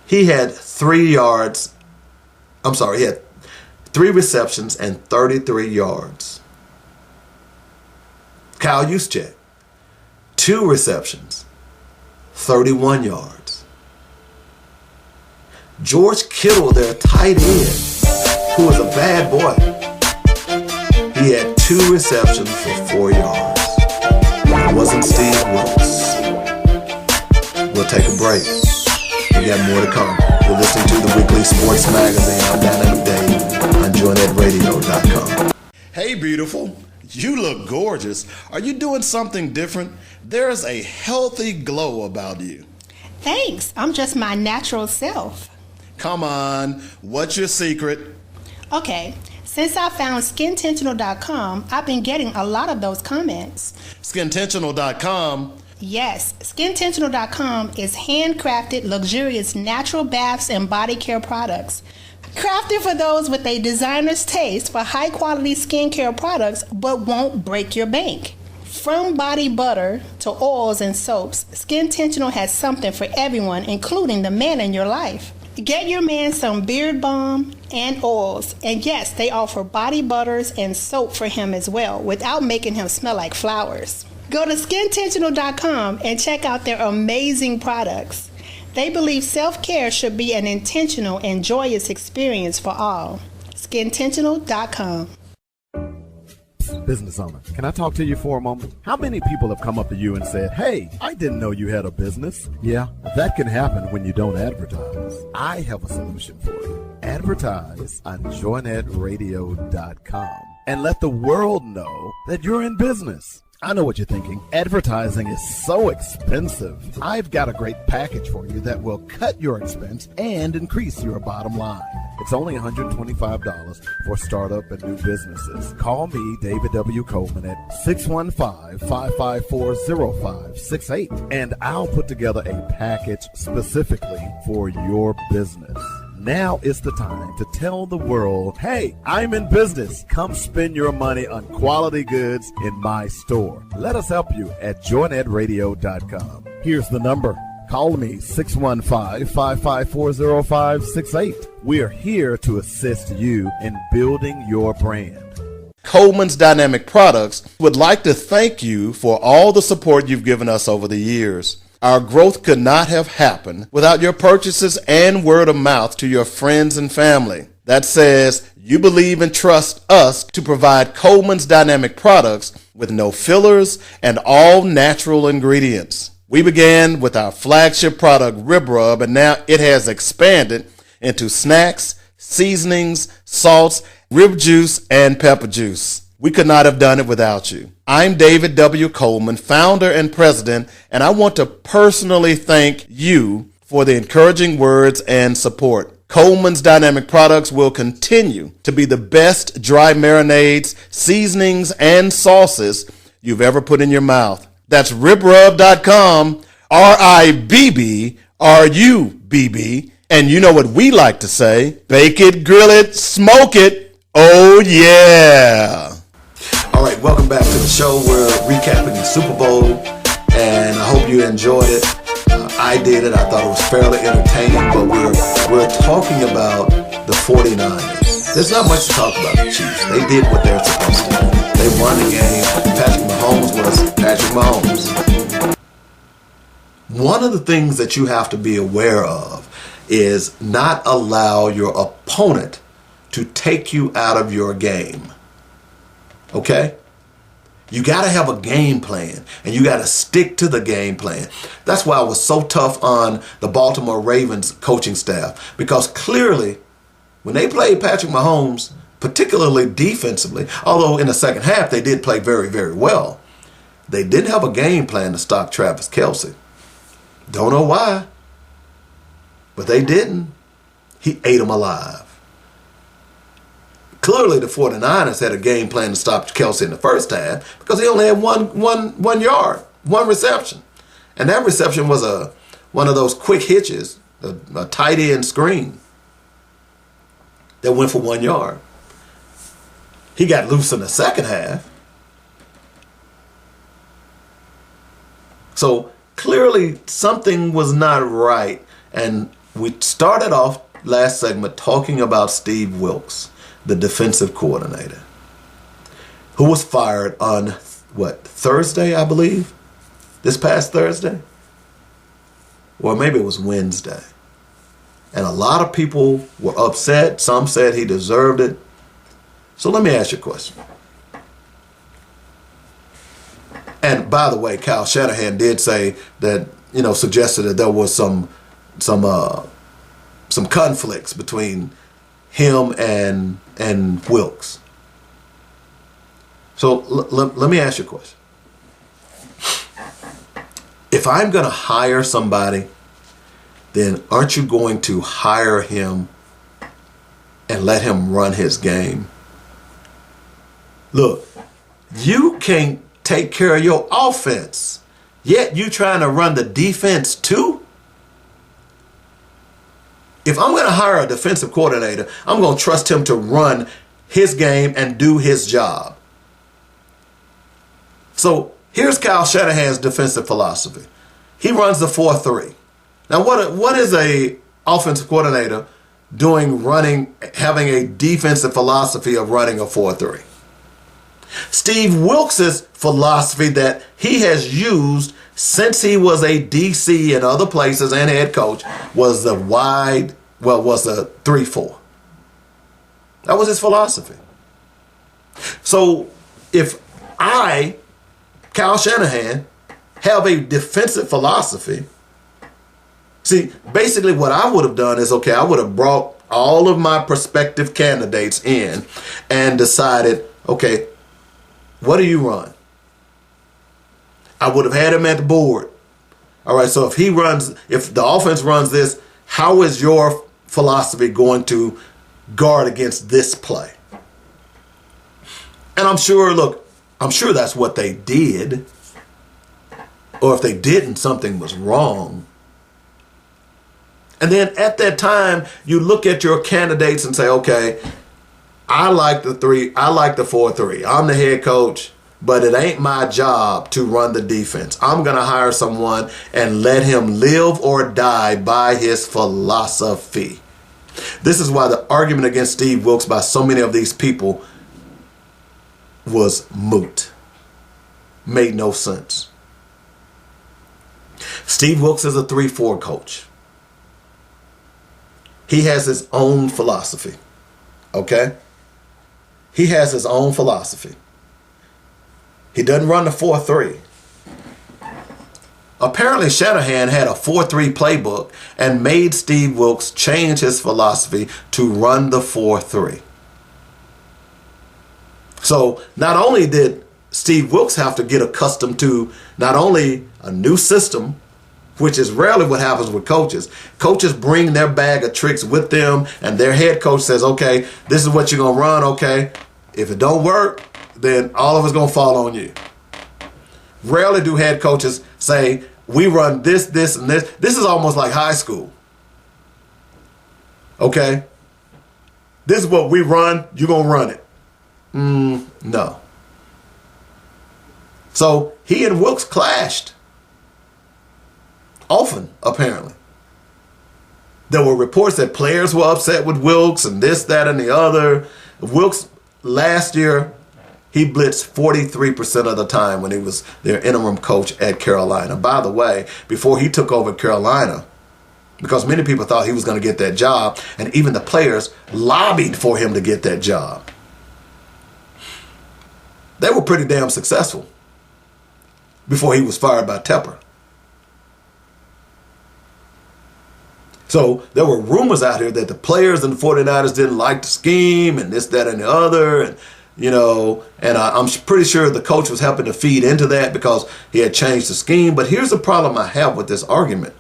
He had 3 receptions and 33 yards. Kyle Juszczyk, 2 receptions, 31 yards. George Kittle, their tight end, who was a bad boy, he had 2 receptions for 4 yards. It wasn't Steve Wilkes. We'll take a break. We got more to come. You're listening to the Weekly Sports Magazine on Dynamic Day on JoinNetRadio.com. Hey, beautiful. You look gorgeous. Are you doing something different? There's a healthy glow about you. Thanks. I'm just my natural self. Come on. What's your secret? Okay, since I found SkinTentional.com, I've been getting a lot of those comments. SkinTentional.com? Yes, SkinTentional.com is handcrafted, luxurious natural baths and body care products. Crafted for those with a designer's taste for high-quality skincare products but won't break your bank. From body butter to oils and soaps, SkinTentional has something for everyone, including the man in your life. Get your man some beard balm and oils, and yes, they offer body butters and soap for him as well, without making him smell like flowers. Go to SkinTentional.com and check out their amazing products. They believe self-care should be an intentional and joyous experience for all. SkinTentional.com. Business owner, can I talk to you for a moment? How many people have come up to you and said, hey, I didn't know you had a business? Yeah, that can happen when you don't advertise. I have a solution for you. Advertise on joinetradio.com and let the world know that you're in business. I know what you're thinking. Advertising is so expensive. I've got a great package for you that will cut your expense and increase your bottom line. It's only $125 for startup and new businesses. Call me, David W. Coleman, at 615-554-0568, and I'll put together a package specifically for your business. Now is the time to tell the world, hey, I'm in business. Come spend your money on quality goods in my store. Let us help you at joinetradio.com. Here's the number. Call me, 615-554-0568. We are here to assist you in building your brand. Coleman's Dynamic Products would like to thank you for all the support you've given us over the years. Our growth could not have happened without your purchases and word of mouth to your friends and family. That says you believe and trust us to provide Coleman's Dynamic Products with no fillers and all natural ingredients. We began with our flagship product, Rib Rub, and now it has expanded into snacks, seasonings, salts, rib juice, and pepper juice. We could not have done it without you. I'm David W. Coleman, founder and president, and I want to personally thank you for the encouraging words and support. Coleman's Dynamic Products will continue to be the best dry marinades, seasonings, and sauces you've ever put in your mouth. That's ribrub.com, RIBBRUBB, and you know what we like to say, bake it, grill it, smoke it, oh yeah. All right, welcome back to the show. We're recapping the Super Bowl, and I hope you enjoyed it. I did it. I thought it was fairly entertaining, but we're talking about the 49ers. There's not much to talk about the Chiefs. They did what they're supposed to do. They won the game. Patrick Mahomes was Patrick Mahomes. One of the things that you have to be aware of is not allow your opponent to take you out of your game. Okay? You got to have a game plan, and you got to stick to the game plan. That's why I was so tough on the Baltimore Ravens coaching staff, because clearly when they played Patrick Mahomes, particularly defensively, although in the second half they did play very, very well, they didn't have a game plan to stop Travis Kelce. Don't know why, but they didn't. He ate them alive. Clearly, the 49ers had a game plan to stop Kelce in the first half because he only had one yard, one reception. And that reception was one of those quick hitches, a tight end screen that went for 1 yard. He got loose in the second half. So clearly something was not right. And we started off last segment talking about Steve Wilkes, the defensive coordinator, who was fired on, Thursday, I believe? This past Thursday? Or maybe it was Wednesday. And a lot of people were upset. Some said he deserved it. So let me ask you a question. And by the way, Kyle Shanahan did say that, suggested that there was some conflicts between him and Wilkes. So let me ask you a question. If I'm going to hire somebody then aren't you going to hire him and let him run his game? Look, you can't take care of your offense, yet you trying to run the defense too? If I'm going to hire a defensive coordinator, I'm going to trust him to run his game and do his job. So here's Kyle Shanahan's defensive philosophy. He runs the 4-3. Now, what is a offensive coordinator doing having a defensive philosophy of running a 4-3? Steve Wilkes' philosophy that he has used since he was a DC in other places and head coach was the 3-4. That was his philosophy. So if I, Kyle Shanahan, have a defensive philosophy, see, basically what I would have done is, okay, I would have brought all of my prospective candidates in and decided, okay, what do you run? I would have had him at the board. All right, so if the offense runs this, how is your philosophy going to guard against this play? And I'm sure that's what they did. Or if they didn't, something was wrong. And then at that time, you look at your candidates and say, okay, I like the 4-3. I'm the head coach, but it ain't my job to run the defense. I'm going to hire someone and let him live or die by his philosophy. This is why the argument against Steve Wilkes by so many of these people was moot. Made no sense. Steve Wilkes is a 3-4 coach. He has his own philosophy. Okay? He has his own philosophy. He doesn't run the 4-3. Apparently, Shanahan had a 4-3 playbook and made Steve Wilkes change his philosophy to run the 4-3. So not only did Steve Wilkes have to get accustomed to not only a new system, which is rarely what happens with coaches. Coaches bring their bag of tricks with them, and their head coach says, okay, this is what you're going to run, okay? If it don't work, then all of it's going to fall on you. Rarely do head coaches say, we run this, this, and this. This is almost like high school. Okay? This is what we run, you're going to run it. No. So he and Wilkes clashed. Often, apparently. There were reports that players were upset with Wilkes and this, that, and the other. Wilkes, last year, he blitzed 43% of the time when he was their interim coach at Carolina. By the way, before he took over Carolina, because many people thought he was going to get that job, and even the players lobbied for him to get that job. They were pretty damn successful before he was fired by Tepper. So there were rumors out here that the players and the 49ers didn't like the scheme and this, that, and the other. And, and I'm pretty sure the coach was helping to feed into that because he had changed the scheme. But here's the problem I have with this argument.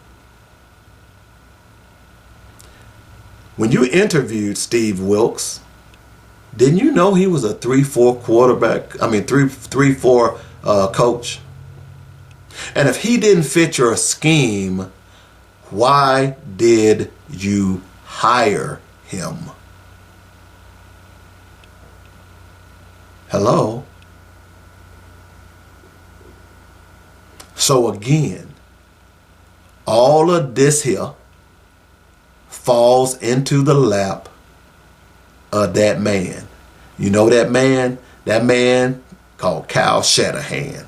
When you interviewed Steve Wilkes, didn't you know he was a 3-4 quarterback? 3-4 coach. And if he didn't fit your scheme, why did you hire him? Hello? So again, all of this here falls into the lap of that man. You know that man? That man called Kyle Shanahan.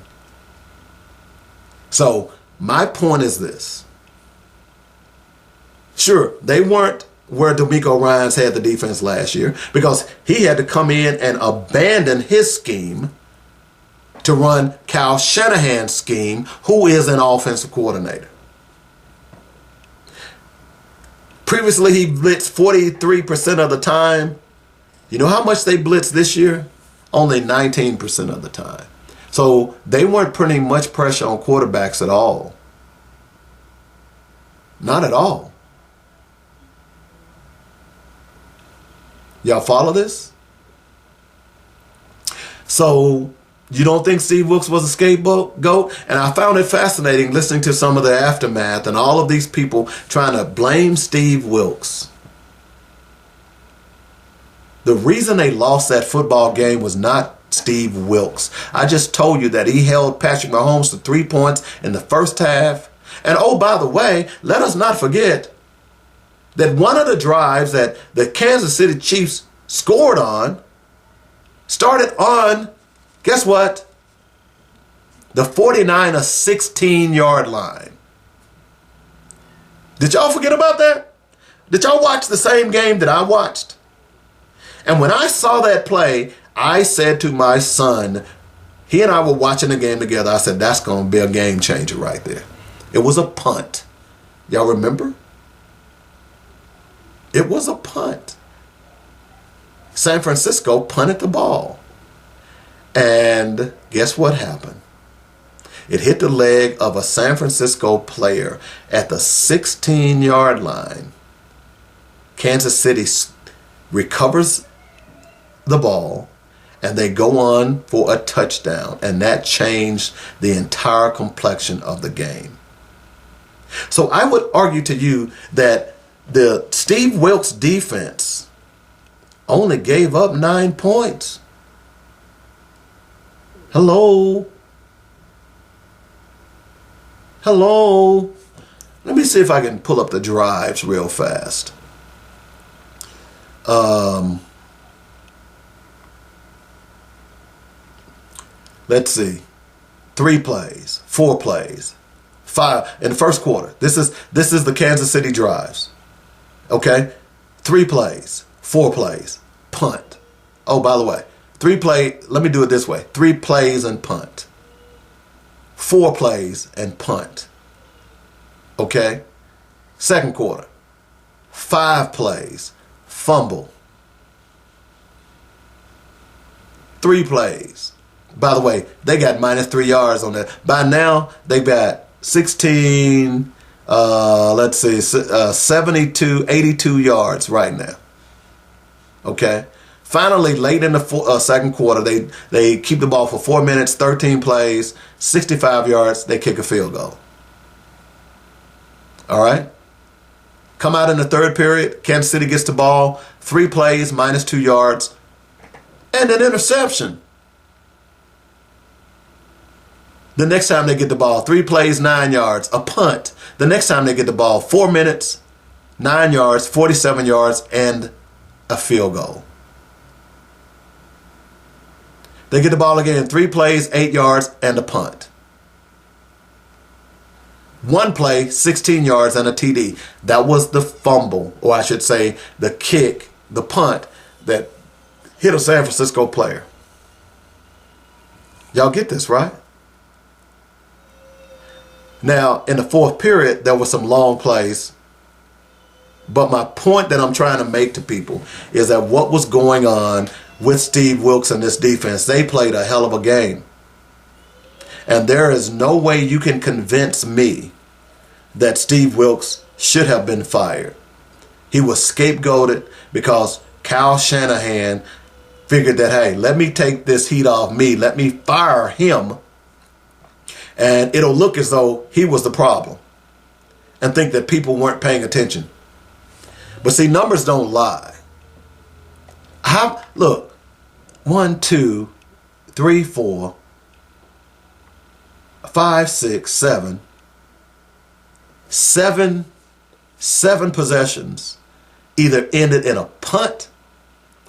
So my point is this. Sure, they weren't where DeMeco Ryans had the defense last year because he had to come in and abandon his scheme to run Kyle Shanahan's scheme, who is an offensive coordinator. Previously, he blitzed 43% of the time. You know how much they blitzed this year? Only 19% of the time. So they weren't putting much pressure on quarterbacks at all. Not at all. Y'all follow this? So you don't think Steve Wilkes was a scapegoat? And I found it fascinating listening to some of the aftermath and all of these people trying to blame Steve Wilkes. The reason they lost that football game was not Steve Wilkes. I just told you that he held Patrick Mahomes to 3 points in the first half. And oh, by the way, let us not forget that one of the drives that the Kansas City Chiefs scored on started on, guess what? The 49 or 16-yard line. Did y'all forget about that? Did y'all watch the same game that I watched? And when I saw that play, I said to my son, he and I were watching the game together, I said, that's going to be a game changer right there. It was a punt. Y'all remember? It was a punt. San Francisco punted the ball. And guess what happened? It hit the leg of a San Francisco player at the 16-yard line. Kansas City recovers the ball, and they go on for a touchdown, and that changed the entire complexion of the game. So I would argue to you that the Steve Wilkes defense only gave up 9 points. Hello? Let me see if I can pull up the drives real fast. Let's see. 3 plays, 4 plays, 5 in the first quarter. This is the Kansas City drives. Okay? 3 plays, 4 plays, punt. Oh, by the way, 3 play, let me do it this way. 3 plays and punt. 4 plays and punt. Okay? Second quarter. 5 plays, fumble. 3 plays. By the way, they got minus 3 yards on that. By now, they got 16, 72, 82 yards right now. Okay? Finally, late in the second quarter, they keep the ball for 4 minutes, 13 plays, 65 yards. They kick a field goal. All right? Come out in the third period. Kansas City gets the ball, 3 plays, minus 2 yards, and an interception. The next time they get the ball, 3 plays, 9 yards, a punt. The next time they get the ball, 4 minutes, 9 yards, 47 yards, and a field goal. They get the ball again, 3 plays, 8 yards, and a punt. 1 play, 16 yards, and a TD. That was the fumble, or I should say the kick, the punt that hit a San Francisco player. Y'all get this, right? Now, in the fourth period, there were some long plays. But my point that I'm trying to make to people is that what was going on with Steve Wilkes and this defense, they played a hell of a game. And there is no way you can convince me that Steve Wilkes should have been fired. He was scapegoated because Kyle Shanahan figured that, hey, let me take this heat off me. Let me fire him. And it'll look as though he was the problem and think that people weren't paying attention. But see, numbers don't lie. Look, 1, 2, 3, 4, 5, 6, 7. 7 possessions either ended in a punt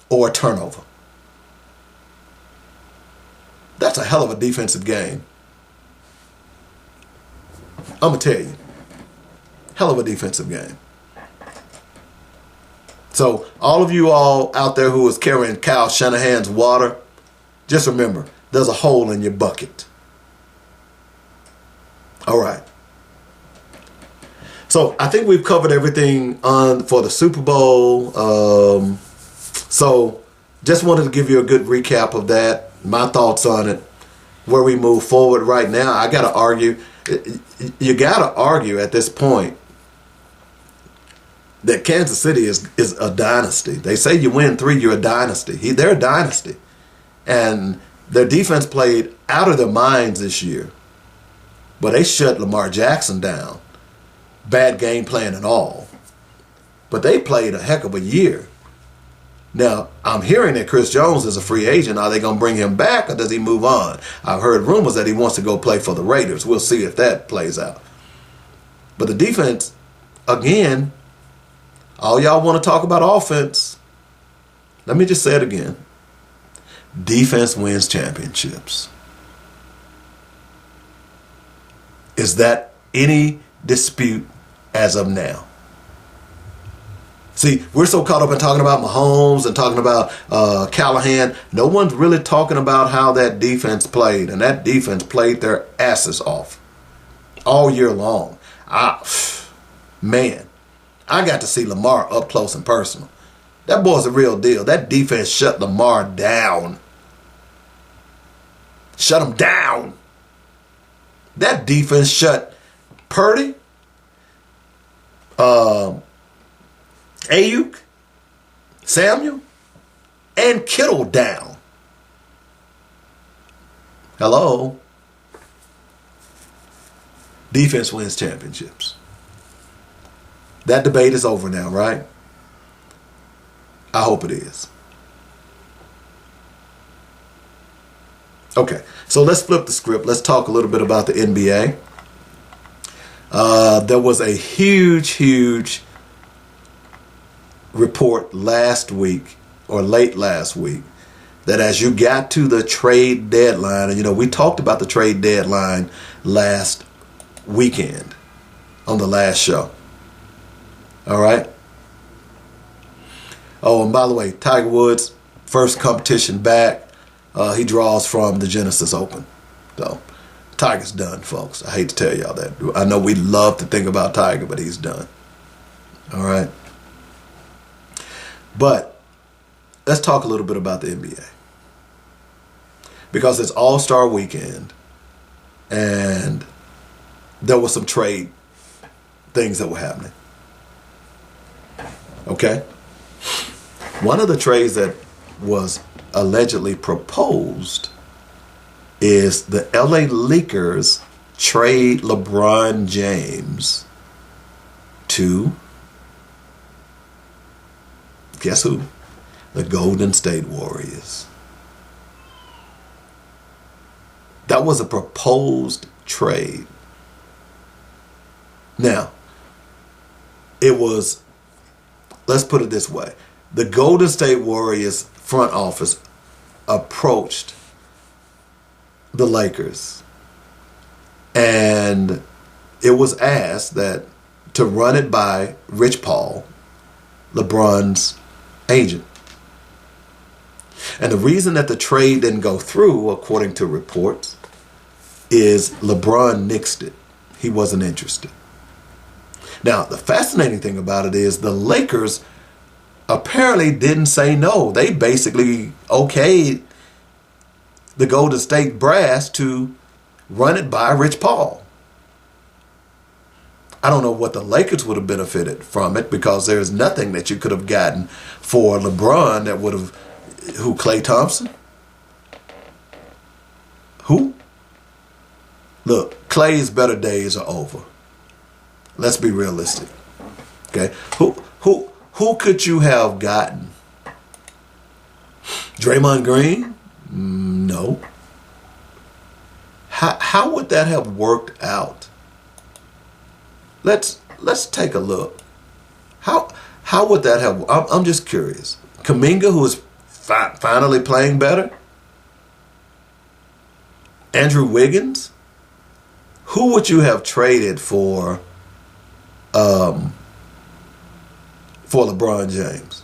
or a turnover. That's a hell of a defensive game. I'm going to tell you. Hell of a defensive game. So all of you all out there who is carrying Kyle Shanahan's water, just remember, there's a hole in your bucket. All right. So I think we've covered everything for the Super Bowl. So just wanted to give you a good recap of that, my thoughts on it, where we move forward right now. I got to argue. You got to argue at this point that Kansas City is a dynasty. They say you win 3, you're a dynasty. They're a dynasty. And their defense played out of their minds this year. But they shut Lamar Jackson down. Bad game plan and all. But they played a heck of a year. Now, I'm hearing that Chris Jones is a free agent. Are they going to bring him back or does he move on? I've heard rumors that he wants to go play for the Raiders. We'll see if that plays out. But the defense, again, all y'all want to talk about offense. Let me just say it again. Defense wins championships. Is that any dispute as of now? See, we're so caught up in talking about Mahomes and talking about Callahan. No one's really talking about how that defense played. And that defense played their asses off all year long. Man, I got to see Lamar up close and personal. That boy's a real deal. That defense shut Lamar down. Shut him down. That defense shut Purdy, Ayuk, Samuel, and Kittle down. Hello? Defense wins championships. That debate is over now, right? I hope it is. Okay, so let's flip the script. Let's talk a little bit about the NBA. There was a huge report last week or late last week that as you got to the trade deadline, and we talked about the trade deadline last weekend on the last show. All right. Oh, and by the way, Tiger Woods, first competition back. He draws from the Genesis Open. So, Tiger's done, folks. I hate to tell y'all that. I know we love to think about Tiger, but he's done. All right. But let's talk a little bit about the NBA. Because it's All-Star weekend, and there were some trade things that were happening. Okay? One of the trades that was allegedly proposed is the LA Lakers trade LeBron James to, guess who? The Golden State Warriors. That was a proposed trade. Now, it was, let's put it this way. The Golden State Warriors front office approached the Lakers, and it was asked that to run it by Rich Paul, LeBron's agent. And the reason that the trade didn't go through, according to reports, is LeBron nixed it. He wasn't interested. Now, the fascinating thing about it is the Lakers apparently didn't say no. They basically okayed the Golden State brass to run it by Rich Paul. I don't know what the Lakers would have benefited from it, because there's nothing that you could have gotten for LeBron that would have, who, Klay Thompson? Who? Look, Klay's better days are over. Let's be realistic. Okay? Who could you have gotten? Draymond Green? No. How would that have worked out? Let's take a look. How would that have? I'm just curious. Kuminga, who is finally playing better. Andrew Wiggins. Who would you have traded for LeBron James?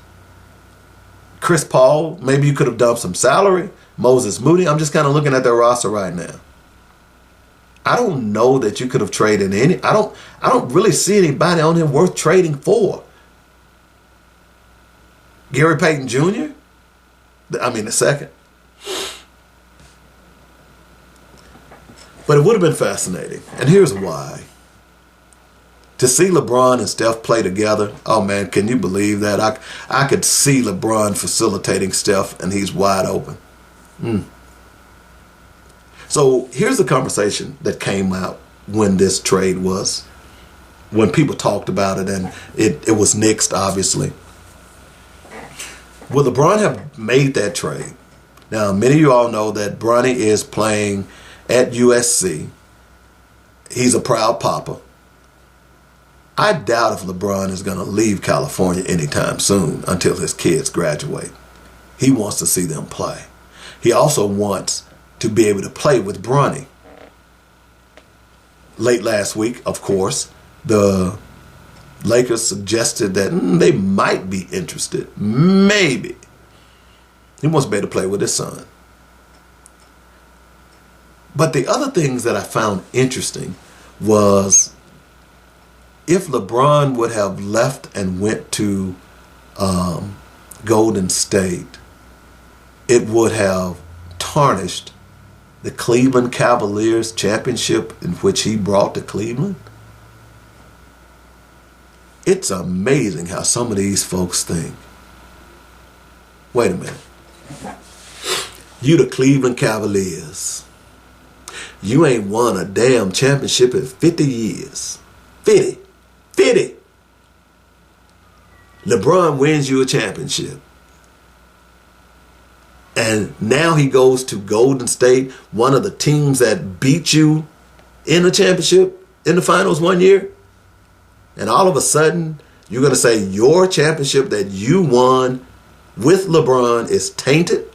Chris Paul, maybe you could have dumped some salary. Moses Moody. I'm just kind of looking at their roster right now. I don't know that you could have traded any. I don't really see anybody on him worth trading for. Gary Payton Jr.? I mean, the second. But it would have been fascinating. And here's why. To see LeBron and Steph play together, oh man, can you believe that? I could see LeBron facilitating Steph, and he's wide open. So here's the conversation that came out when this trade was, when people talked about it, and it was nixed, obviously. Would LeBron have made that trade? Now, many of you all know that Bronny is playing at USC. He's a proud papa. I doubt if LeBron is going to leave California anytime soon until his kids graduate. He wants to see them play. He also wants to be able to play with Bronny. Late last week, of course, the Lakers suggested that they might be interested. Maybe. He wants to be able to play with his son. But the other things that I found interesting was if LeBron would have left and went to Golden State, it would have tarnished the Cleveland Cavaliers championship in which he brought to Cleveland. It's amazing how some of these folks think. Wait a minute. You the Cleveland Cavaliers. You ain't won a damn championship in 50 years. 50. LeBron wins you a championship. And now he goes to Golden State, one of the teams that beat you in the championship in the finals one year. And all of a sudden, you're going to say your championship that you won with LeBron is tainted?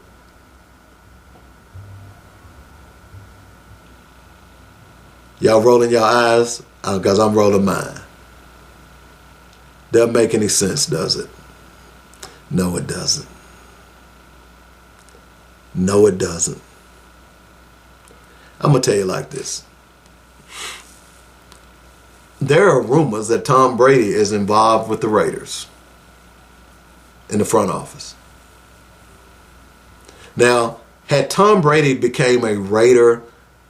Y'all rolling your eyes? Because I'm rolling mine. Doesn't make any sense, does it? No, it doesn't. No, it doesn't. I'm going to tell you like this. There are rumors that Tom Brady is involved with the Raiders in the front office. Now, had Tom Brady became a Raider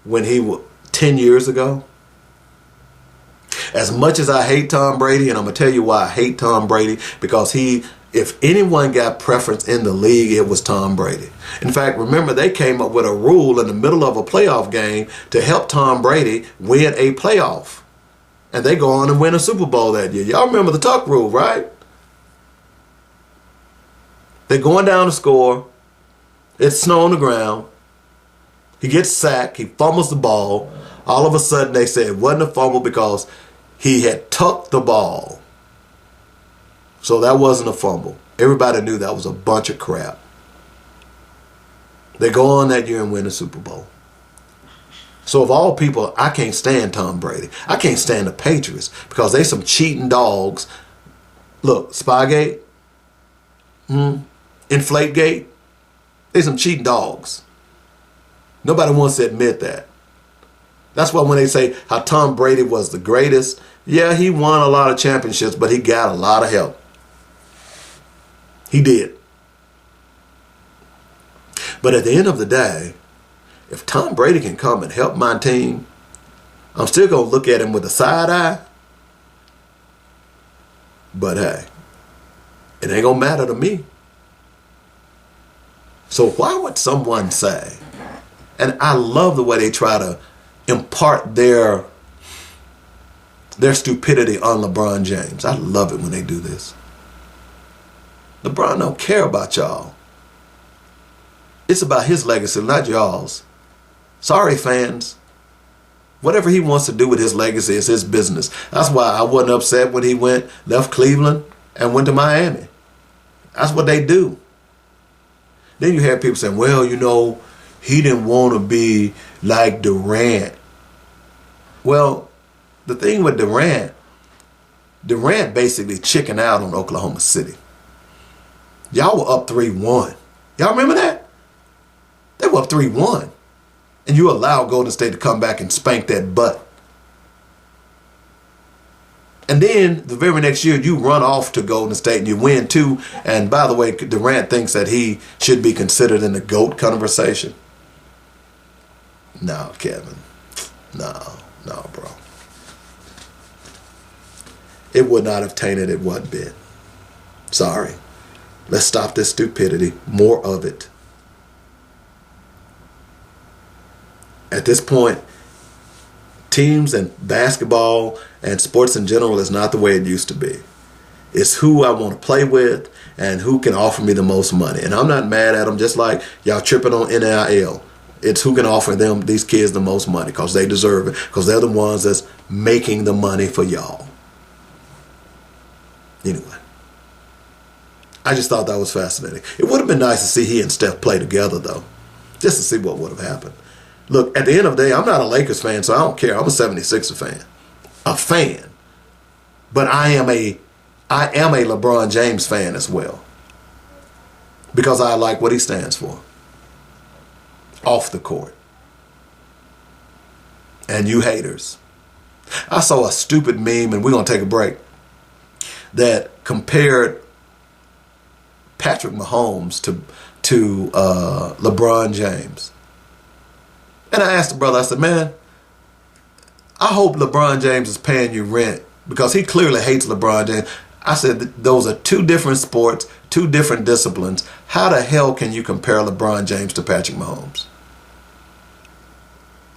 when he was 10 years ago, as much as I hate Tom Brady, and I'm going to tell you why I hate Tom Brady, because if anyone got preference in the league, it was Tom Brady. In fact, remember, they came up with a rule in the middle of a playoff game to help Tom Brady win a playoff. And they go on and win a Super Bowl that year. Y'all remember the tuck rule, right? They're going down to score. It's snow on the ground. He gets sacked. He fumbles the ball. All of a sudden, they say it wasn't a fumble because he had tucked the ball. So that wasn't a fumble. Everybody knew that was a bunch of crap. They go on that year and win the Super Bowl. So of all people, I can't stand Tom Brady. I can't stand the Patriots because they some cheating dogs. Look, Spygate, Inflategate, they some cheating dogs. Nobody wants to admit that. That's why when they say how Tom Brady was the greatest, yeah, he won a lot of championships, but he got a lot of help. He did. But at the end of the day, if Tom Brady can come and help my team, I'm still going to look at him with a side eye. But hey, it ain't going to matter to me. So why would someone say, and I love the way they try to impart their stupidity on LeBron James. I love it when they do this. LeBron don't care about y'all. It's about his legacy, not y'all's. Sorry, fans. Whatever he wants to do with his legacy is his business. That's why I wasn't upset when he left Cleveland and went to Miami. That's what they do. Then you have people saying, well, you know, he didn't want to be like Durant. Well, the thing with Durant basically chickened out on Oklahoma City. Y'all were up 3-1. Y'all remember that? They were up 3-1. And you allowed Golden State to come back and spank that butt. And then the very next year, you run off to Golden State and you win too. And by the way, Durant thinks that he should be considered in the GOAT conversation. No, Kevin. No, bro. it would not have tainted it one bit. Sorry. Let's stop this stupidity. More of it. At this point, teams and basketball and sports in general is not the way it used to be. It's who I want to play with and who can offer me the most money. And I'm not mad at them, just like y'all tripping on NIL. It's who can offer these kids the most money because they deserve it, because they're the ones that's making the money for y'all. Anyway, I just thought that was fascinating. It would have been nice to see he and Steph play together, though, just to see what would have happened. Look, at the end of the day, I'm not a Lakers fan, so I don't care. I'm a 76er fan. A fan. But I am a LeBron James fan as well, because I like what he stands for off the court. And you haters. I saw a stupid meme, and we're going to take a break, that compared Patrick Mahomes to LeBron James. And I asked the brother, I said, man, I hope LeBron James is paying you rent, because he clearly hates LeBron James. I said, those are two different sports, two different disciplines. How the hell can you compare LeBron James to Patrick Mahomes?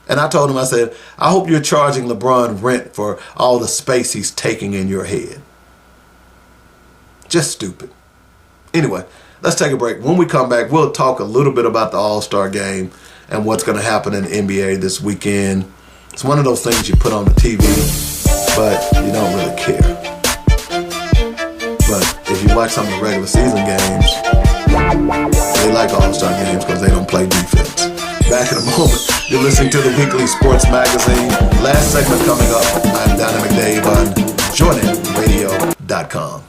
And I told him, I said, I hope you're charging LeBron rent for all the space he's taking in your head. Just stupid. Anyway, let's take a break. When we come back, we'll talk a little bit about the All-Star game and what's going to happen in the NBA this weekend. It's one of those things you put on the TV, but you don't really care. But if you watch some of the regular season games, they like All-Star games because they don't play defense. Back in a moment. You're listening to the Weekly Sports Magazine. Last segment coming up. I'm Dynamic Dave on JoinItRadio.com.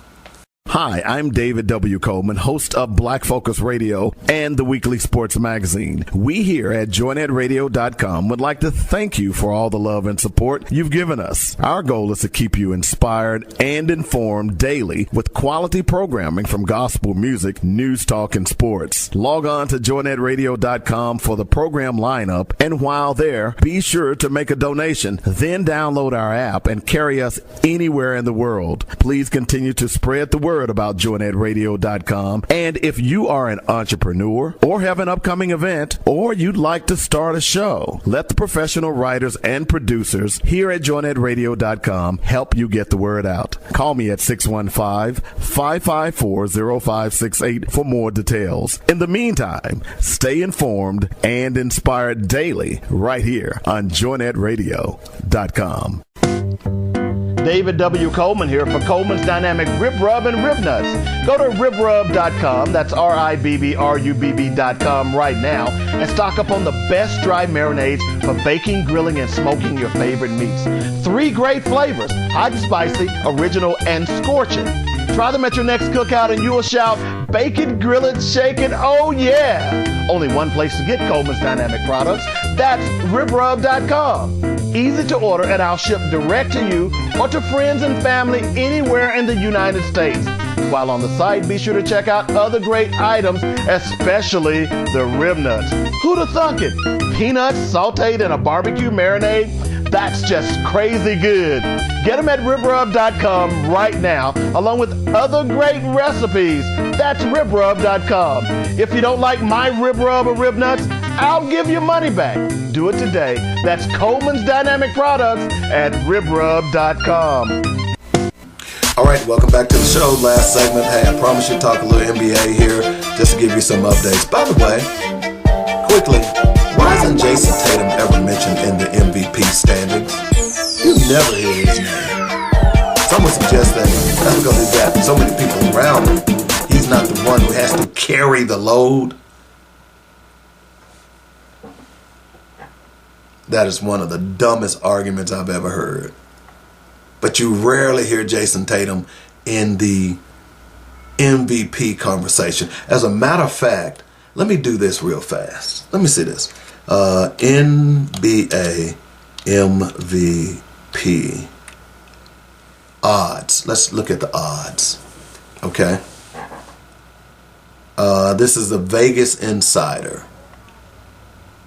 Hi, I'm David W. Coleman, host of Black Focus Radio and the Weekly Sports Magazine. We here at JoinItRadio.com would like to thank you for all the love and support you've given us. Our goal is to keep you inspired and informed daily with quality programming from gospel music, news, talk, and sports. Log on to JoinItRadio.com for the program lineup, and while there, be sure to make a donation. Then download our app and carry us anywhere in the world. Please continue to spread the word about JoinItRadio.com. And if you are an entrepreneur or have an upcoming event or you'd like to start a show, let the professional writers and producers here at JoinItRadio.com help you get the word out. Call me at 615-554-0568 for more details. In the meantime, stay informed and inspired daily right here on JoinItRadio.com. David W. Coleman here for Coleman's Dynamic Rib Rub and Rib Nuts. Go to ribrub.com, that's RIBBRUBB.com right now, and stock up on the best dry marinades for baking, grilling, and smoking your favorite meats. 3 great flavors, hot and spicy, original, and scorching. Try them at your next cookout and you will shout, bake it, grill it, shake it, oh yeah! Only one place to get Coleman's Dynamic products, that's ribrub.com. Easy to order, and I'll ship direct to you or to friends and family anywhere in the United States. While on the site, be sure to check out other great items, especially the rib nuts. Who'd have thunk it? Peanuts sauteed in a barbecue marinade? That's just crazy good. Get them at ribrub.com right now, along with other great recipes. That's ribrub.com. If you don't like my rib rub or rib nuts, I'll give you money back. Do it today. That's Coleman's Dynamic Products at ribrub.com. All right, welcome back to the show. Last segment. Hey, I promise you to talk a little NBA here just to give you some updates. By the way, quickly, why isn't Jason Tatum ever mentioned in the MVP standings? You never hear his name. Someone suggests that that's because he's got so many people around him. He's not the one who has to carry the load. That is one of the dumbest arguments I've ever heard. But you rarely hear Jason Tatum in the MVP conversation. As a matter of fact, let me do this real fast. Let me see this. NBA MVP odds. Let's look at the odds. Okay. This is the Vegas Insider.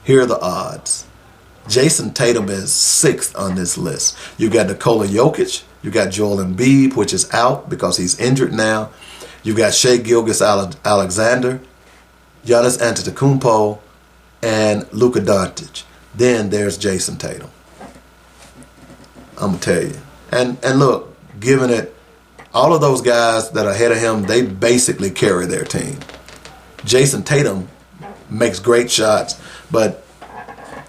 Here are the odds. Jason Tatum is 6th on this list. You got Nikola Jokic. You got Joel Embiid, which is out because he's injured now. You got Shai Gilgeous-Alexander, Giannis Antetokounmpo, and Luka Doncic. Then there's Jason Tatum. I'm going to tell you. And look, given it, all of those guys that are ahead of him, they basically carry their team. Jason Tatum makes great shots, but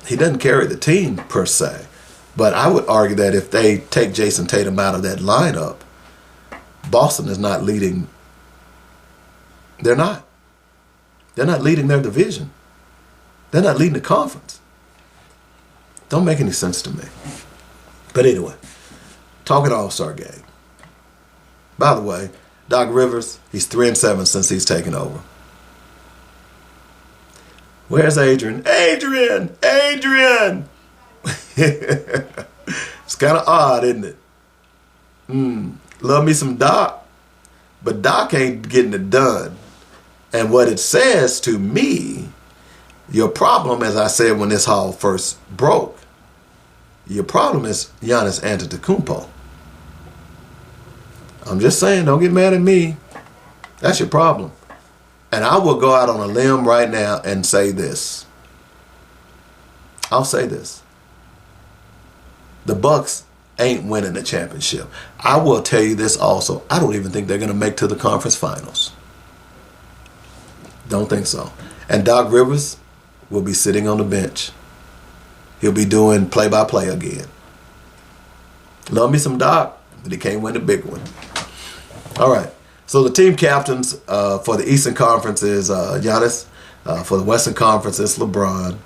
he doesn't carry the team per se. But I would argue that if they take Jason Tatum out of that lineup, Boston is not leading. They're not. They're not leading their division. They're not leading the conference. Don't make any sense to me. But anyway, talking All-Star game. By the way, Doc Rivers, he's 3-7 since he's taken over. Where's Adrian? Adrian! It's kind of odd, isn't it? Love me some Doc, but Doc ain't getting it done. And what it says to me, your problem, as I said when this haul first broke, your problem is Giannis Antetokounmpo. I'm just saying, don't get mad at me. That's your problem. And I will go out on a limb right now and say this. I'll say this. The Bucks ain't winning the championship. I will tell you this also. I don't even think they're going to make to the conference finals. Don't think so. And Doc Rivers will be sitting on the bench. He'll be doing play-by-play again. Love me some Doc, but he can't win the big one. All right. So the team captains for the Eastern Conference is Giannis. For the Western Conference, it's LeBron.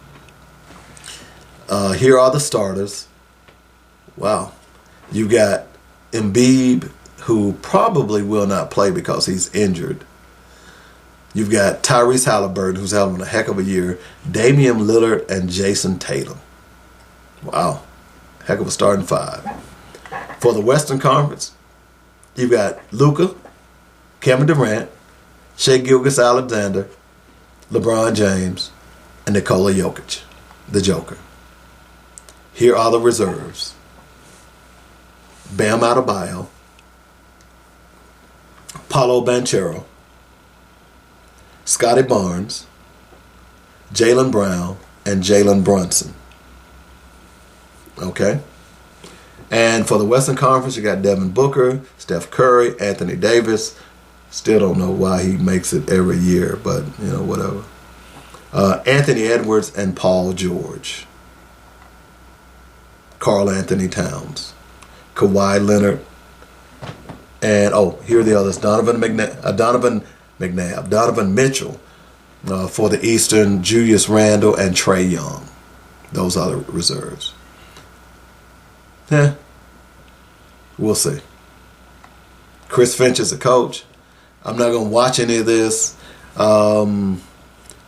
Here are the starters. Wow. You got Embiid, who probably will not play because he's injured. You've got Tyrese Halliburton, who's having a heck of a year. Damian Lillard and Jason Tatum. Wow. Heck of a starting five. For the Western Conference, you've got Luka, Kevin Durant, Shai Gilgeous-Alexander, LeBron James, and Nikola Jokic, the Joker. Here are the reserves. Bam Adebayo, Paolo Banchero, Scotty Barnes, Jaylen Brown, and Jalen Brunson. Okay? And for the Western Conference, you got Devin Booker, Steph Curry, Anthony Davis. Still don't know why he makes it every year, but, you know, whatever. Anthony Edwards and Paul George. Karl Anthony Towns. Kawhi Leonard. And, here are the others. Donovan Mitchell for the Eastern, Julius Randle, and Trae Young. Those are the reserves. We'll see. Chris Finch is a coach. I'm not going to watch any of this.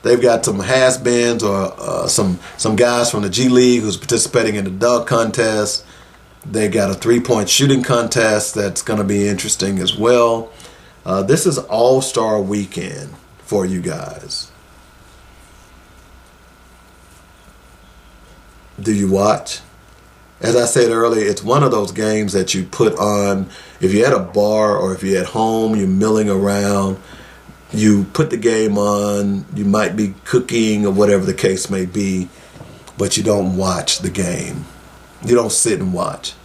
They've got some has-beens or some guys from the G League who's participating in the dunk contest. They got a three-point shooting contest that's going to be interesting as well. This is All-Star Weekend for you guys. Do you watch? As I said earlier, it's one of those games that you put on. If you're at a bar or if you're at home, you're milling around, you put the game on, you might be cooking or whatever the case may be, but you don't watch the game. You don't sit and watch.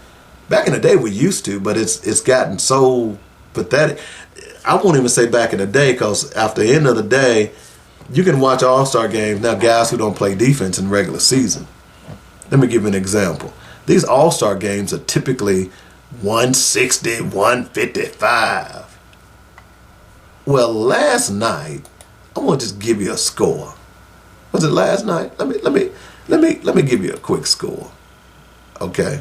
Back in the day we used to, but it's gotten so pathetic. I won't even say back in the day, because after the end of the day, you can watch All-Star games now, guys who don't play defense in regular season. Let me give you an example. These All-Star games are typically 160, 155. Well, last night, I want to just give you a score. Was it last night? Let me give you a quick score. Okay.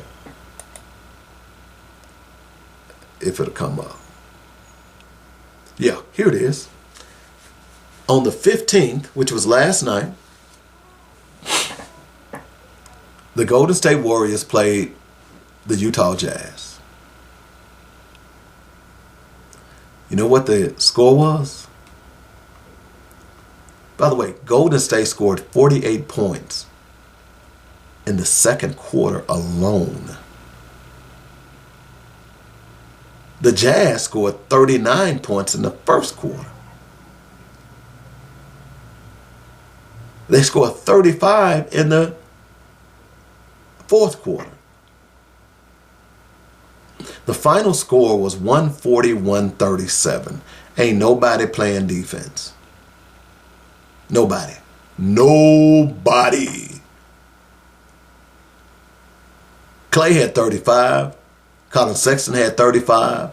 If it'll come up. Yeah, here it is. On the 15th, which was last night, the Golden State Warriors played the Utah Jazz. You know what the score was? By the way, Golden State scored 48 points. in the second quarter alone. The Jazz scored 39 points in the first quarter. They scored 35 in the fourth quarter. The final score was 140-137. Ain't nobody playing defense. Nobody. Nobody. Clay had 35. Colin Sexton had 35.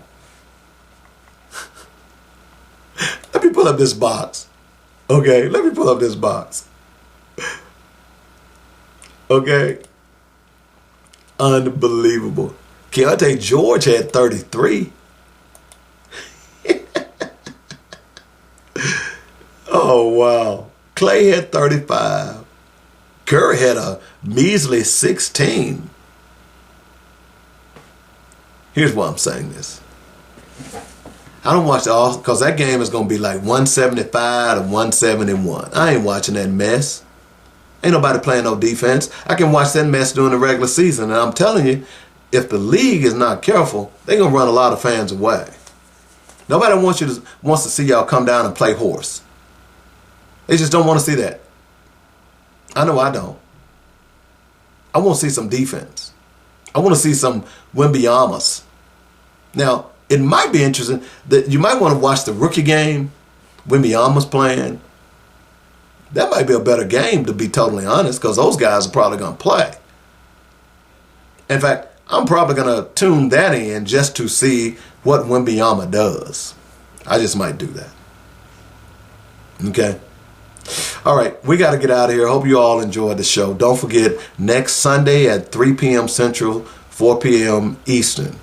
Let me pull up this box. Okay, let me pull up this box. Okay. Unbelievable. Keontae George had 33. Oh, wow. Clay had 35. Curry had a measly 16. Here's why I'm saying this. I don't watch all, because that game is going to be like 175 to 171. I ain't watching that mess. Ain't nobody playing no defense. I can watch that mess during the regular season. And I'm telling you, if the league is not careful, they're going to run a lot of fans away. Nobody wants to see y'all come down and play horse. They just don't want to see that. I know I don't. I want to see some defense. I want to see some Wembeyamas. Now, it might be interesting that you might want to watch the rookie game. Wembeyamas playing. That might be a better game, to be totally honest, because those guys are probably going to play. In fact, I'm probably going to tune that in just to see what Wembanyama does. I just might do that. Okay? All right, we got to get out of here. Hope you all enjoyed the show. Don't forget, next Sunday at 3 p.m. Central, 4 p.m. Eastern,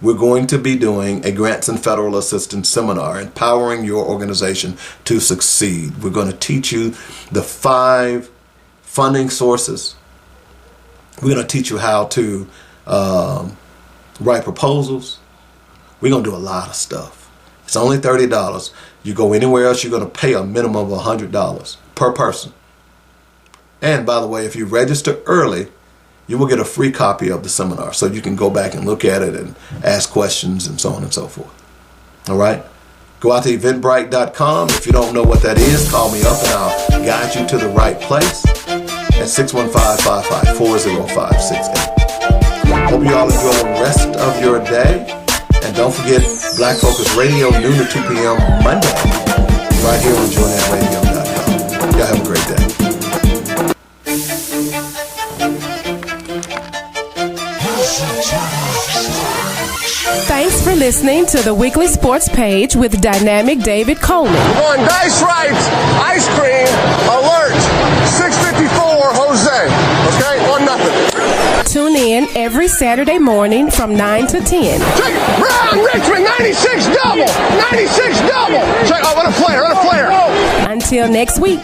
we're going to be doing a Grants and Federal Assistance Seminar, Empowering Your Organization to Succeed. We're going to teach you the 5 funding sources. We're going to teach you how to write proposals. We're going to do a lot of stuff. It's only $30. You go anywhere else, you're going to pay a minimum of $100 per person. And by the way, if you register early, you will get a free copy of the seminar, so you can go back and look at it and ask questions and so on and so forth. All right? Go out to eventbrite.com. If you don't know what that is, call me up and I'll guide you to the right place at 615-554-0568. Hope you all enjoy the rest of your day. And don't forget Black Focus Radio, noon to 2 p.m. Monday, right here on JoyNetRadio.com. Y'all have a great day. Thanks for listening to the weekly sports page with Dynamic David Coleman. On Dice Right, ice cream, alert, 654 Jose. Okay, 1-0. Tune in every Saturday morning from 9 to 10. Check it. Brown, Richmond, 96 double. 96 double. Check, oh, what a player, what a player. Until next week.